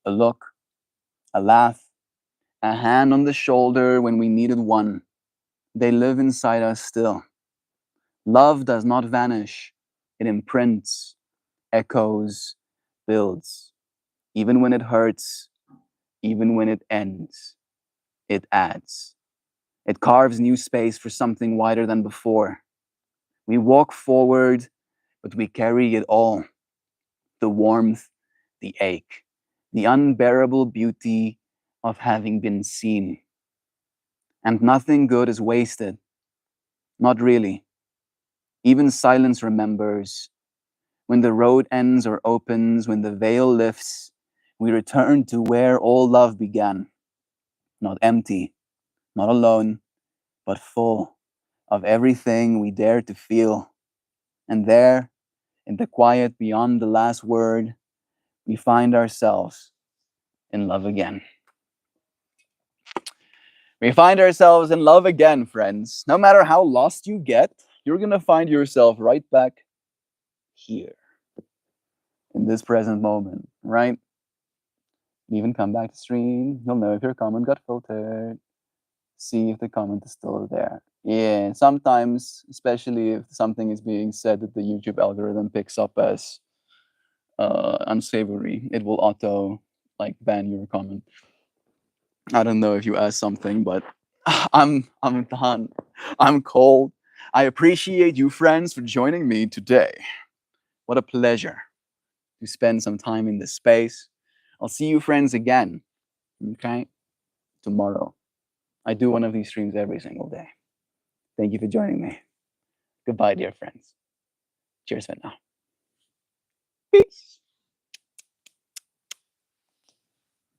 A look, a laugh, a hand on the shoulder when we needed one. They live inside us still. Love does not vanish. It imprints, echoes, builds. Even when it hurts, even when it ends, it adds. It carves new space for something wider than before. We walk forward, but we carry it all. The warmth, the ache, the unbearable beauty of having been seen. And nothing good is wasted. Not really. Even silence remembers. When the road ends or opens, when the veil lifts, we return to where all love began. Not empty, not alone, but full of everything we dare to feel. And there, in the quiet beyond the last word, we find ourselves in love again. We find ourselves in love again, friends. No matter how lost you get, you're gonna find yourself right back here in this present moment, right? Even come back to stream. You'll know if your comment got filtered. See if the comment is still there. Yeah, sometimes, especially if something is being said that the YouTube algorithm picks up as unsavory, it will auto like ban your comment. I don't know if you asked something, but I'm done. I'm cold. I appreciate you friends for joining me today. What a pleasure to spend some time in this space. I'll see you friends again, okay? Tomorrow. I do one of these streams every single day. Thank you for joining me. Goodbye, dear friends. Cheers for now. Peace.